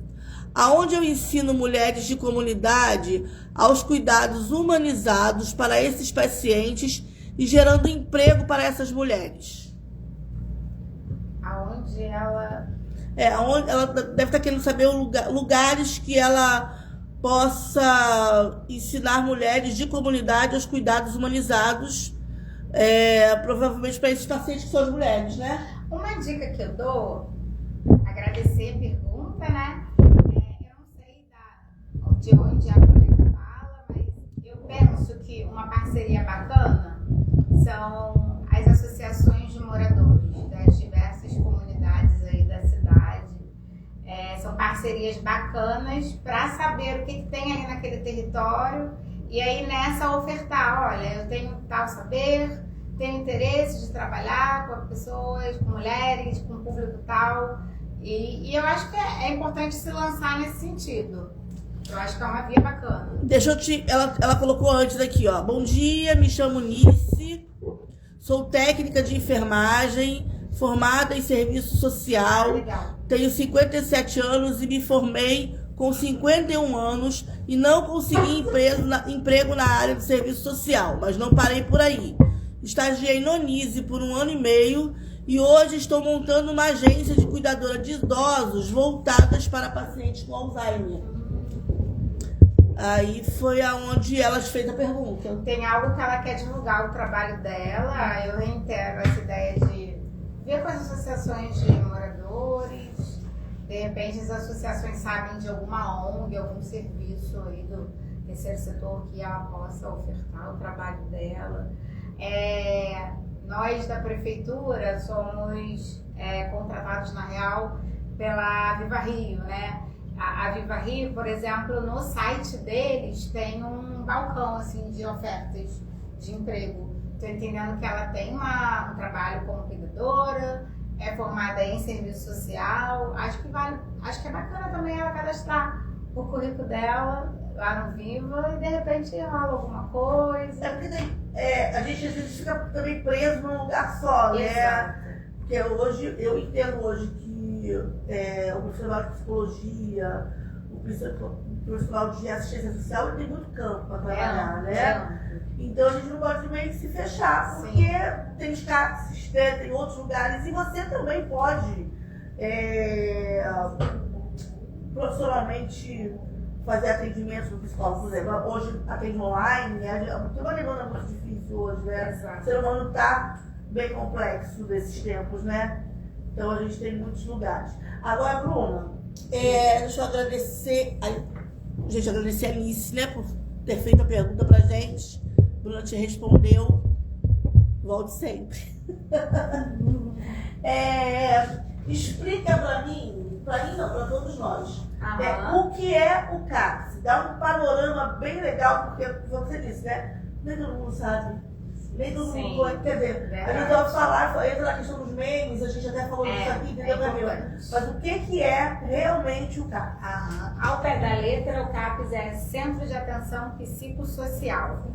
Aonde eu ensino mulheres de comunidade aos cuidados humanizados para esses pacientes e gerando emprego para essas mulheres. Aonde ela... Onde ela deve estar querendo saber lugares que ela possa ensinar mulheres de comunidade aos cuidados humanizados, provavelmente para esses pacientes que são as mulheres, né? Uma dica que eu dou, agradecer a pergunta, né? Eu não sei de onde a colega fala, mas eu penso que uma parceria bacana são as associações de moradores das diversas comunidades aí da cidade. São parcerias bacanas para saber o que tem ali naquele território e aí nessa ofertar, olha, eu tenho tal saber, tenho interesse de trabalhar com pessoas, com mulheres, com público tal. E eu acho que é importante se lançar nesse sentido. Eu acho que é uma via bacana. Deixa eu te... Ela colocou antes aqui, ó. Bom dia, me chamo Nice, sou técnica de enfermagem, formada em serviço social, Legal. tenho 57 anos e me formei com 51 anos e não consegui emprego na área de serviço social, mas não parei por aí. Estagiei no NISE por 1 ano e meio e hoje estou montando uma agência de cuidadora de idosos voltadas para pacientes com Alzheimer. Aí foi aonde ela fez a pergunta. Tem algo que ela quer divulgar o trabalho dela, eu reitero essa ideia de ver com as associações de moradores, de repente as associações sabem de alguma ONG, algum serviço aí do terceiro setor que ela possa ofertar o trabalho dela. Nós da prefeitura somos contratados na real pela Viva Rio, né? A Viva Rio, por exemplo, no site deles tem um balcão assim, de ofertas de emprego. Estou entendendo que ela tem um trabalho como cuidadora, é formada em serviço social. Acho que é bacana também ela cadastrar o currículo dela lá no Viva e de repente rola alguma coisa. Porque a gente às vezes fica também preso num lugar só, né? Exato. Porque hoje, eu entendo hoje que o profissional de psicologia, o profissional de assistência social ele tem muito campo para trabalhar, né? Então a gente não pode meio que se fechar, porque tem os CAPs, tem outros lugares, e você também pode profissionalmente fazer atendimento no psicólogo. Por exemplo, hoje atende online, tem uma demanda muito difícil hoje, né? Exato. O ser humano está bem complexo desses tempos, né? Então a gente tem muitos lugares. Agora, Bruna, deixa eu agradecer a Alice, né, por ter feito a pergunta pra gente. Bruna te respondeu. Volte sempre. Explica pra mim não, pra todos nós. O que é o CAPS? Dá um panorama bem legal, porque você disse, né? Nem todo mundo sabe. Nem todo mundo, quer dizer, a gente vai falar, entra na questão dos memes, a gente até falou disso aqui, entendeu, Camila? Mas o que é realmente o CAPS? Ao pé da letra, o CAPS é Centro de Atenção Psicossocial.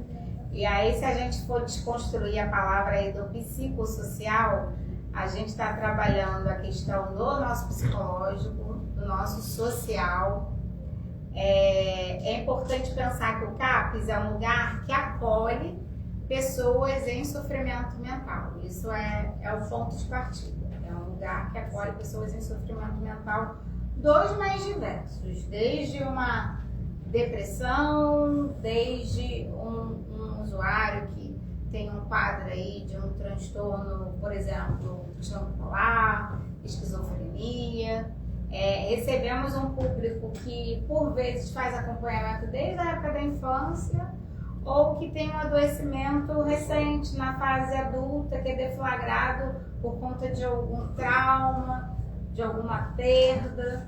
E aí, se a gente for desconstruir a palavra aí do psicossocial, a gente está trabalhando a questão do nosso psicológico, do nosso social. É importante pensar que o CAPS é um lugar que acolhe pessoas em sofrimento mental. Isso é o ponto de partida. É um lugar que acolhe pessoas em sofrimento mental dos mais diversos, desde uma depressão, desde um usuário que tem um quadro aí de um transtorno, por exemplo, transtorno bipolar, esquizofrenia. Recebemos um público que, por vezes, faz acompanhamento desde a época da infância, ou que tem um adoecimento recente na fase adulta, que é deflagrado por conta de algum trauma, de alguma perda.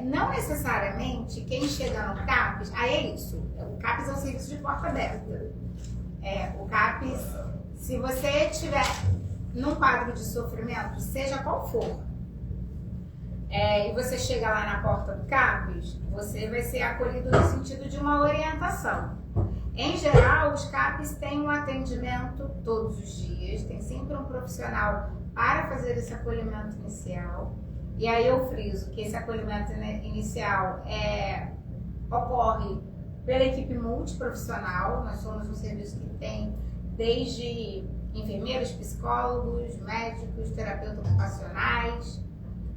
Não necessariamente quem chega no CAPS, aí é isso, o CAPS é um serviço de porta aberta. O CAPS, se você estiver num quadro de sofrimento, seja qual for, e você chega lá na porta do CAPS, você vai ser acolhido no sentido de uma orientação. Em geral, os CAPs têm um atendimento todos os dias, tem sempre um profissional para fazer esse acolhimento inicial. E aí eu friso que esse acolhimento inicial ocorre pela equipe multiprofissional. Nós somos um serviço que tem desde enfermeiros, psicólogos, médicos, terapeutas ocupacionais,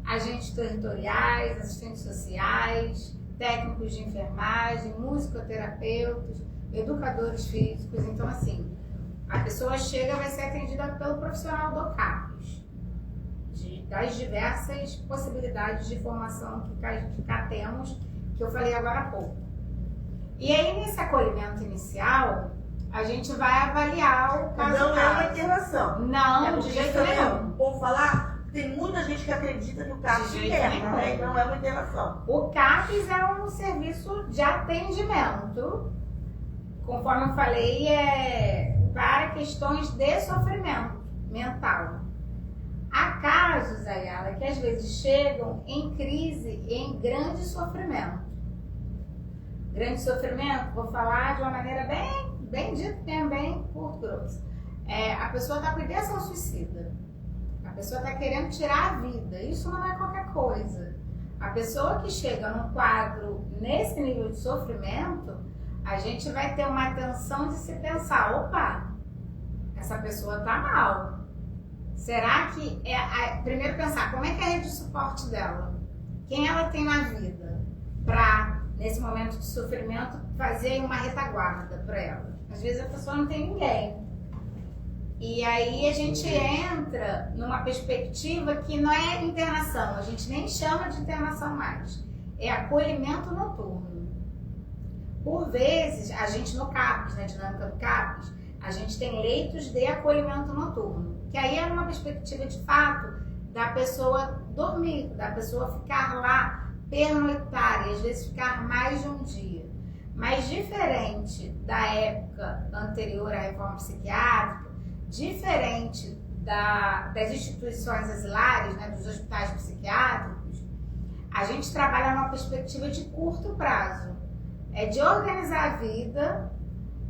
agentes territoriais, assistentes sociais, técnicos de enfermagem, musicoterapeutas, educadores físicos. Então, assim, a pessoa chega, vai ser atendida pelo profissional do CAPS, das diversas possibilidades de formação que cá temos, que eu falei agora há pouco. E aí, nesse acolhimento inicial, a gente vai avaliar o caso. Não é uma internação. Não, de jeito nenhum. Vou falar, tem muita gente que acredita que o CAPS interna, né? Não é uma internação. O CAPS é um serviço de atendimento, conforme eu falei, para questões de sofrimento mental. Há casos, Ayala, que às vezes chegam em crise, em grande sofrimento. Grande sofrimento, vou falar de uma maneira bem dita, bem curto, grosso. A pessoa está com ideação suicida. A pessoa está querendo tirar a vida. Isso não é qualquer coisa. A pessoa que chega num quadro nesse nível de sofrimento, a gente vai ter uma atenção de se pensar, opa, essa pessoa está mal. Será que primeiro pensar, como é que é a rede de suporte dela? Quem ela tem na vida? Para, nesse momento de sofrimento, fazer uma retaguarda para ela. Às vezes a pessoa não tem ninguém. E aí a gente entra numa perspectiva que não é internação, a gente nem chama de internação mais. É acolhimento noturno. Por vezes, a gente no CAPS, na dinâmica do CAPS, a gente tem leitos de acolhimento noturno. Que aí é uma perspectiva de fato da pessoa dormir, da pessoa ficar lá, pernoitar, e às vezes ficar mais de um dia. Mas diferente da época anterior à reforma psiquiátrica, diferente das instituições asilares, né, dos hospitais psiquiátricos, a gente trabalha numa perspectiva de curto prazo. É de organizar a vida,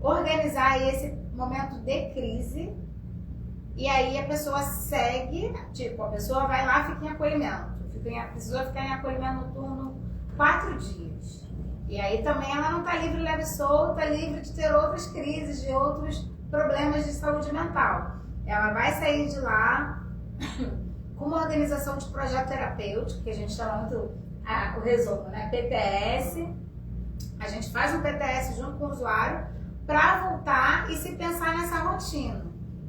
organizar esse momento de crise, e aí a pessoa segue, a pessoa vai lá e fica em acolhimento. Precisou ficar em acolhimento noturno 4 dias. E aí também ela não está livre, leve e solta, livre de ter outras crises, de outros problemas de saúde mental. Ela vai sair de lá com uma organização de projeto terapêutico, que a gente chama muito o resumo, né? PTS. A gente faz um PTS junto com o usuário para voltar e se pensar nessa rotina.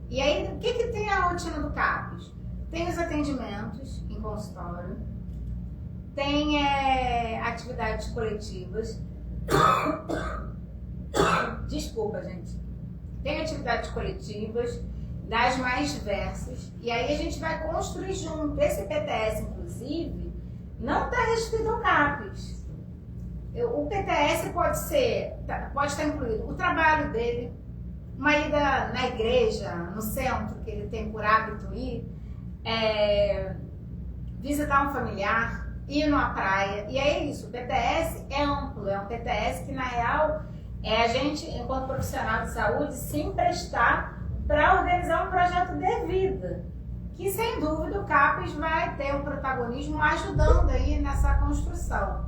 E aí, o que tem a rotina do CAPES? Tem os atendimentos em consultório, tem atividades coletivas. Desculpa, gente. Tem atividades coletivas das mais diversas. E aí a gente vai construir junto. Esse PTS, inclusive, não está restrito ao CAPES. O PTS pode estar incluído o trabalho dele, uma ida na igreja, no centro, que ele tem por hábito ir, visitar um familiar, ir numa praia. E é isso, o PTS é amplo, é um PTS que, na real, é a gente, enquanto profissional de saúde, se emprestar para organizar um projeto de vida, que, sem dúvida, o CAPES vai ter um protagonismo ajudando aí nessa construção.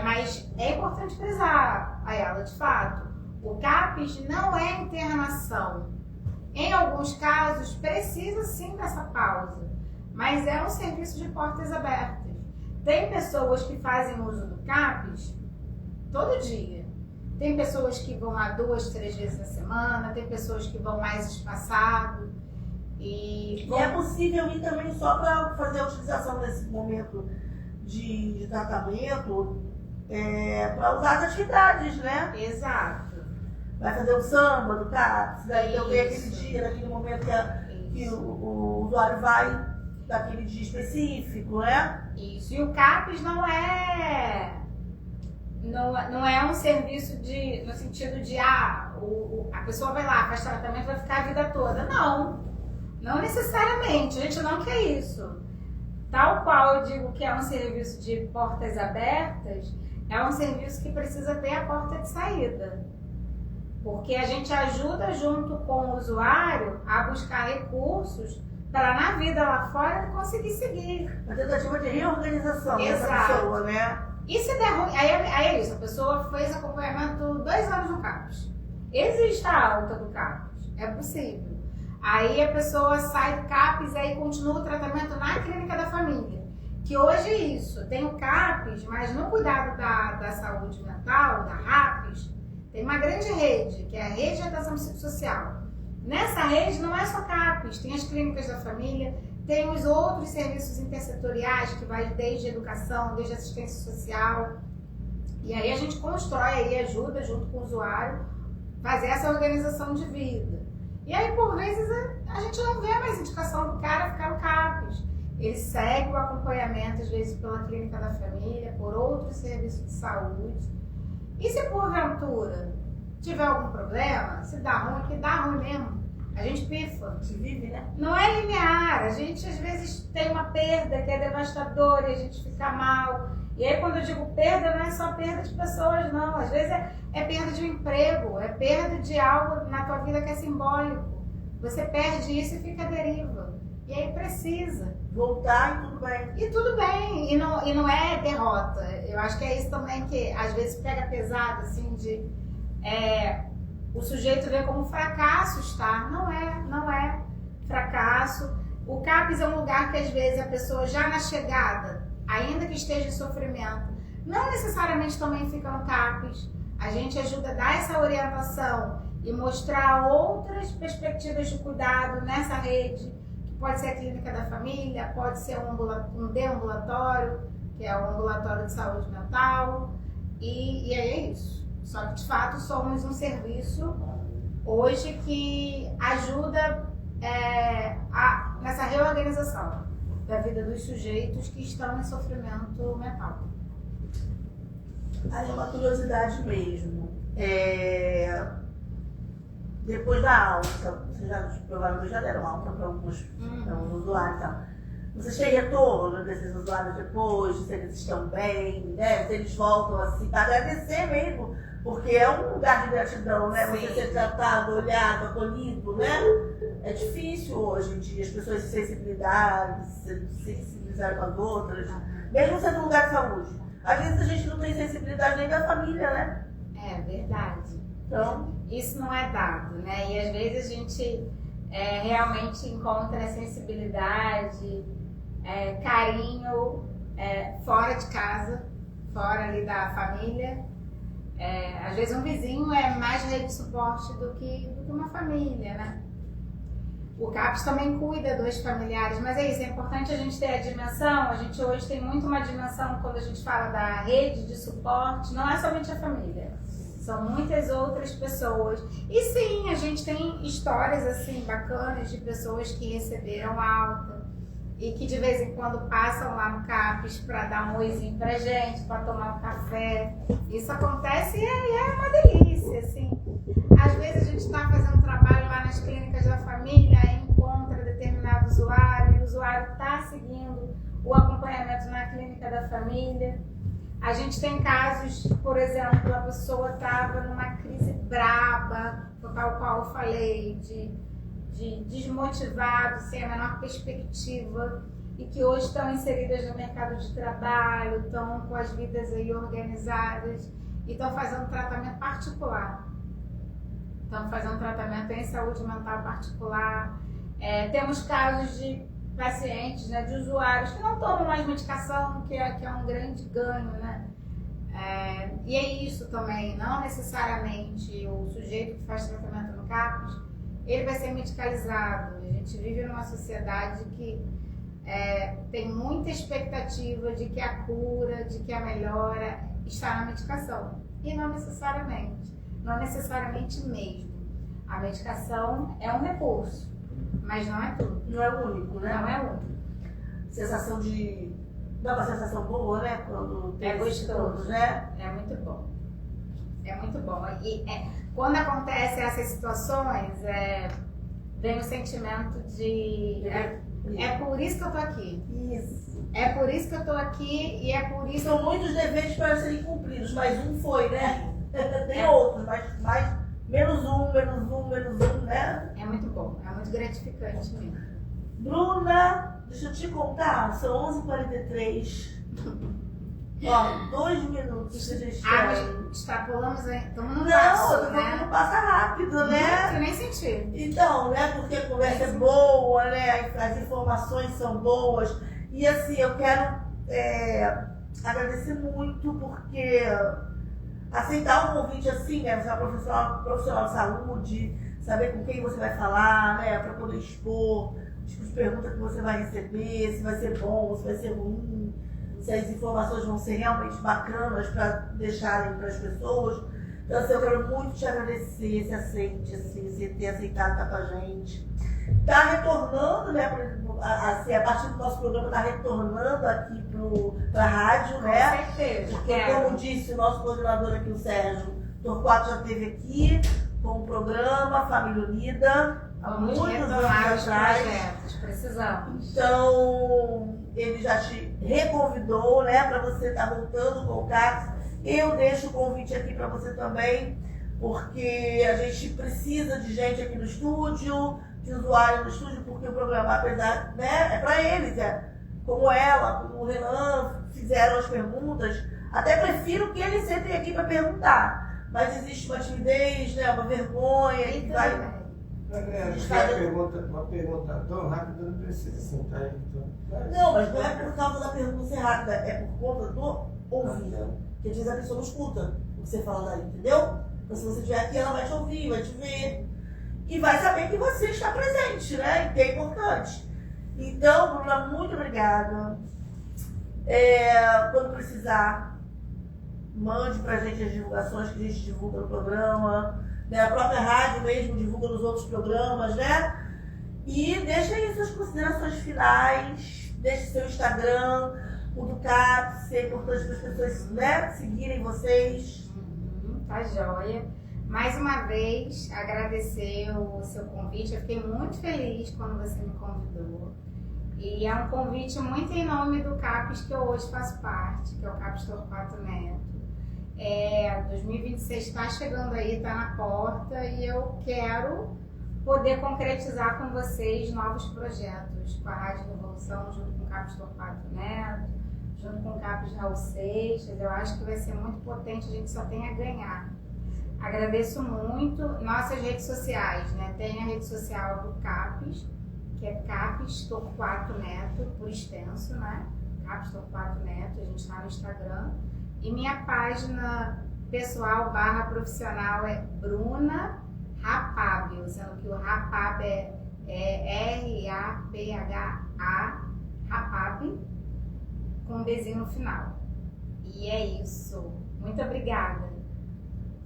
Mas é importante frisar, Ayala, de fato, o CAPES não é internação. Em alguns casos, precisa sim dessa pausa, mas é um serviço de portas abertas. Tem pessoas que fazem uso do CAPES todo dia. Tem pessoas que vão lá 2, 3 vezes na semana, tem pessoas que vão mais espaçado. E é possível ir também só para fazer a utilização desse momento de tratamento para usar as atividades, né? Exato. Vai fazer o samba do CAPES, daí eu tenho aquele dia, naquele momento que o usuário vai daquele dia específico, né? Isso. E o CAPES não é um serviço no sentido de a pessoa vai lá, faz tratamento e vai ficar a vida toda. Não necessariamente, a gente não quer isso. Tal qual eu digo que é um serviço de portas abertas, é um serviço que precisa ter a porta de saída. Porque a gente ajuda junto com o usuário a buscar recursos para, na vida lá fora, ele conseguir seguir. A tentativa de reorganização dessa Exato. pessoa, né? E se der ruim, aí é isso, a pessoa fez acompanhamento 2 anos no CAPES. Existe a alta do CAPES, é possível. Aí a pessoa sai do CAPES e aí continua o tratamento na clínica da família. Que hoje é isso, tem o CAPES, mas no cuidado da saúde mental, da RAPES, tem uma grande rede, que é a Rede de Atenção Psicossocial. Nessa rede não é só CAPES, tem as clínicas da família, tem os outros serviços intersetoriais, que vai desde educação, desde assistência social. E aí a gente constrói aí, ajuda junto com o usuário, fazer essa organização de vida. E aí, por vezes, a gente não vê mais indicação do cara ficar no CAPES. Ele segue o acompanhamento, às vezes, pela clínica da família, por outros serviços de saúde. E se, porventura, tiver algum problema, se dá ruim, que dá ruim mesmo, a gente pifa. Se vive, né? Não é linear. A gente, às vezes, tem uma perda que é devastadora e a gente fica mal. E aí, quando eu digo perda, não é só perda de pessoas, não. Às vezes é perda de um emprego, é perda de algo na tua vida que é simbólico. Você perde isso e fica à deriva. E aí precisa. Voltar e tudo bem. E tudo bem. E não é derrota. Eu acho que é isso também que, às vezes, pega pesado, assim, de... o sujeito vê como fracasso estar. Não é fracasso. O CAPES é um lugar que, às vezes, a pessoa já na chegada, ainda que esteja em sofrimento, não necessariamente também fica no CAPES. A gente ajuda a dar essa orientação e mostrar outras perspectivas de cuidado nessa rede, que pode ser a clínica da família, pode ser um deambulatório, que é o ambulatório de saúde mental, e aí é isso. Só que, de fato, somos um serviço hoje que ajuda nessa reorganização da vida dos sujeitos que estão em sofrimento mental. Aí é uma curiosidade mesmo. Depois da alta, vocês provavelmente já deram alta para alguns usuários e tal. Vocês têm retorno desses usuários depois, se eles estão bem, né? Se eles voltam assim, para agradecer mesmo, porque é um lugar de gratidão, né? Você ser tratado, olhado, acolhido, né? É difícil hoje em dia as pessoas se sensibilizarem com as outras, mesmo sendo um lugar de saúde. Às vezes a gente não tem sensibilidade nem da família, né? É verdade. Então, Isso não é dado, né? E às vezes a gente realmente encontra sensibilidade, carinho fora de casa, fora ali da família. Às vezes um vizinho é mais rede de suporte do que uma família, né? O CAPS também cuida dos familiares, mas é isso, é importante a gente ter a dimensão. A gente hoje tem muito uma dimensão quando a gente fala da rede de suporte, não é somente a família, são muitas outras pessoas. E sim, a gente tem histórias assim bacanas de pessoas que receberam alta e que de vez em quando passam lá no CAPS para dar um oizinho pra gente, para tomar um café. Isso acontece e é uma delícia, assim. Às vezes a gente está fazendo trabalho lá nas clínicas da família, aí encontra determinado usuário, e o usuário está seguindo o acompanhamento na clínica da família. A gente tem casos, por exemplo, a pessoa estava numa crise braba, tal qual eu falei, de desmotivado, sem a menor perspectiva, e que hoje estão inseridas no mercado de trabalho, estão com as vidas aí organizadas e estão fazendo tratamento particular. Estão fazendo tratamento em saúde mental particular. Temos casos de pacientes, né, de usuários que não tomam mais medicação, que é um grande ganho, né? E é isso também, não necessariamente o sujeito que faz tratamento no CAPS, ele vai ser medicalizado. A gente vive numa sociedade que tem muita expectativa de que a cura, de que a melhora está na medicação. E não necessariamente mesmo. A medicação é um recurso, mas não é tudo. não é o único, né? Não é único. Sensação de... Dá uma sensação boa, né? Quando tem esses gostoso, pontos, né? É muito bom. É muito bom. E quando acontecem essas situações, vem o sentimento de... É por isso que eu tô aqui. Isso. É por isso que eu tô aqui e é por isso... São muitos deveres para serem cumpridos, mas um foi, né? Tem outros, mas menos um, né? É muito bom, é muito gratificante mesmo. Bruna, deixa eu te contar, são 11h43. Ó, 2 minutos que a gente tem. Extrapolamos aí. Estamos no Não, laço, eu tô falando que passa rápido, né? Eu nem senti. Então, né, porque a conversa é boa, né, as informações são boas. E assim, eu quero agradecer muito porque aceitar um convite assim, né, você é uma profissional de saúde, saber com quem você vai falar, né, para poder expor, tipo de pergunta que você vai receber, se vai ser bom, se vai ser ruim, se as informações vão ser realmente bacanas para deixarem para as pessoas. Então, assim, eu quero muito te agradecer esse aceite, assim, você ter aceitado estar com a gente. Está retornando, né, assim, a partir do nosso programa, está retornando aqui para a rádio, né? Com certeza. Porque, como disse o nosso coordenador aqui, o Sérgio Torquato, já esteve aqui com o programa Família Unida, há Vamos muitos retomar anos os atrás. projetos, precisamos. Então, ele já te reconvidou, né, para você estar voltando com o CAPS. Eu deixo o convite aqui para você também, porque a gente precisa de gente aqui no estúdio, de usuário no estúdio, porque o programa, apesar, né, é para eles, como ela, como o Renan fizeram as perguntas, até prefiro que eles sentem aqui para perguntar. Mas existe uma timidez, né, uma vergonha que vai... Uma pergunta tão rápida não precisa sentar aí. Não, mas não é por causa da pergunta ser rápida, é por conta do ouvir. Porque às vezes a pessoa não escuta o que você fala daí, entendeu? Então se você estiver aqui, ela vai te ouvir, vai te ver. E vai saber que você está presente, né? E que é importante. Então, Bruna, muito obrigada. Quando precisar, mande pra gente as divulgações que a gente divulga no programa. Né? A própria rádio mesmo divulga nos outros programas, né? E deixa aí suas considerações finais, deixe seu Instagram, o do CAPS, é importante para as pessoas, né, seguirem vocês. Tá joia. Mais uma vez, agradecer o seu convite. Eu fiquei muito feliz quando você me convidou. E é um convite muito em nome do CAPS que eu hoje faço parte, que é o CAPS Torquato Neto. 2026 está chegando aí, está na porta e eu quero poder concretizar com vocês novos projetos com a Rádio Revolução, junto com o CAPS Torquato Neto, junto com o Capes Raul Seixas. Eu acho que vai ser muito potente, a gente só tem a ganhar. Agradeço muito nossas redes sociais, né? Tem a rede social do Capes, que é Capes Torquato Neto, por extenso, né? Capes Torquato Neto, a gente está no Instagram. E minha página pessoal / profissional é Bruna Rapábio, sendo que o Rapab é RAPHA, Rapab, com um bezinho no final. E é isso. Muito obrigada.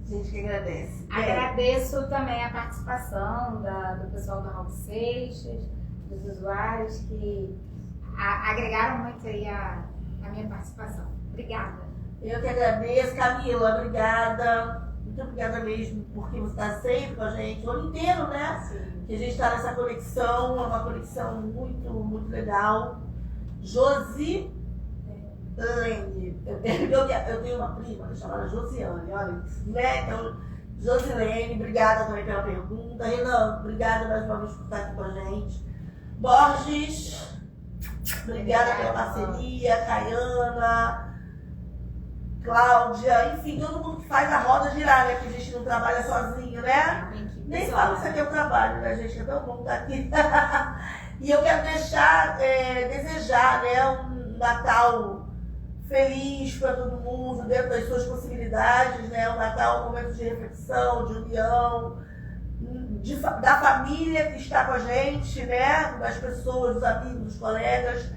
A gente que agradece. Agradeço também a participação do pessoal do Raul Seixas, dos usuários que agregaram muito aí a minha participação. Obrigada. Eu que agradeço. Camila, obrigada. Muito obrigada mesmo, porque você está sempre com a gente o ano inteiro, né? Sim. Que a gente está nessa conexão, é uma conexão muito, muito legal. Josi Lene. Eu tenho uma prima chamada Josiane, olha isso, né? Então, Josilene, obrigada também pela pergunta. Renan, obrigada mais uma vez por estar aqui com a gente. Borges, obrigada pela parceria. Caiana, Cláudia, enfim, todo mundo que faz a roda girar, né? Que a gente não trabalha sozinho, né? Nem falo que isso aqui é um trabalho, né, gente? É tão bom estar aqui. E eu quero desejar, né, um Natal feliz para todo mundo, dentro das suas possibilidades, né? O Natal é um momento de reflexão, de união, da família que está com a gente, né? Das pessoas, dos amigos, dos colegas.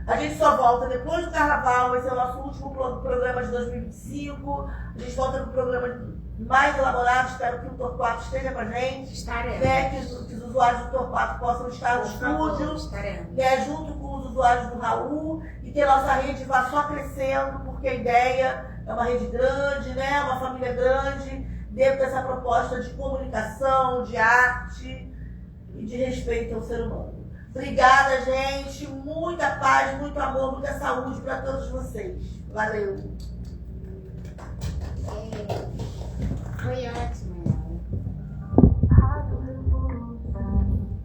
A gente só volta depois do Carnaval, vai ser o nosso último programa de 2025. A gente volta com um programa mais elaborado, espero que o Torquato esteja com a gente. Estaremos. Né? Que os usuários do Torquato possam estar no estúdio. Estaremos. Né? Junto com os usuários do Raul, e que a nossa rede vá só crescendo, porque a ideia é uma rede grande, né? Uma família grande, dentro dessa proposta de comunicação, de arte e de respeito ao ser humano. Obrigada, gente. Muita paz, muito amor, muita saúde para todos vocês. Valeu. Foi ótimo.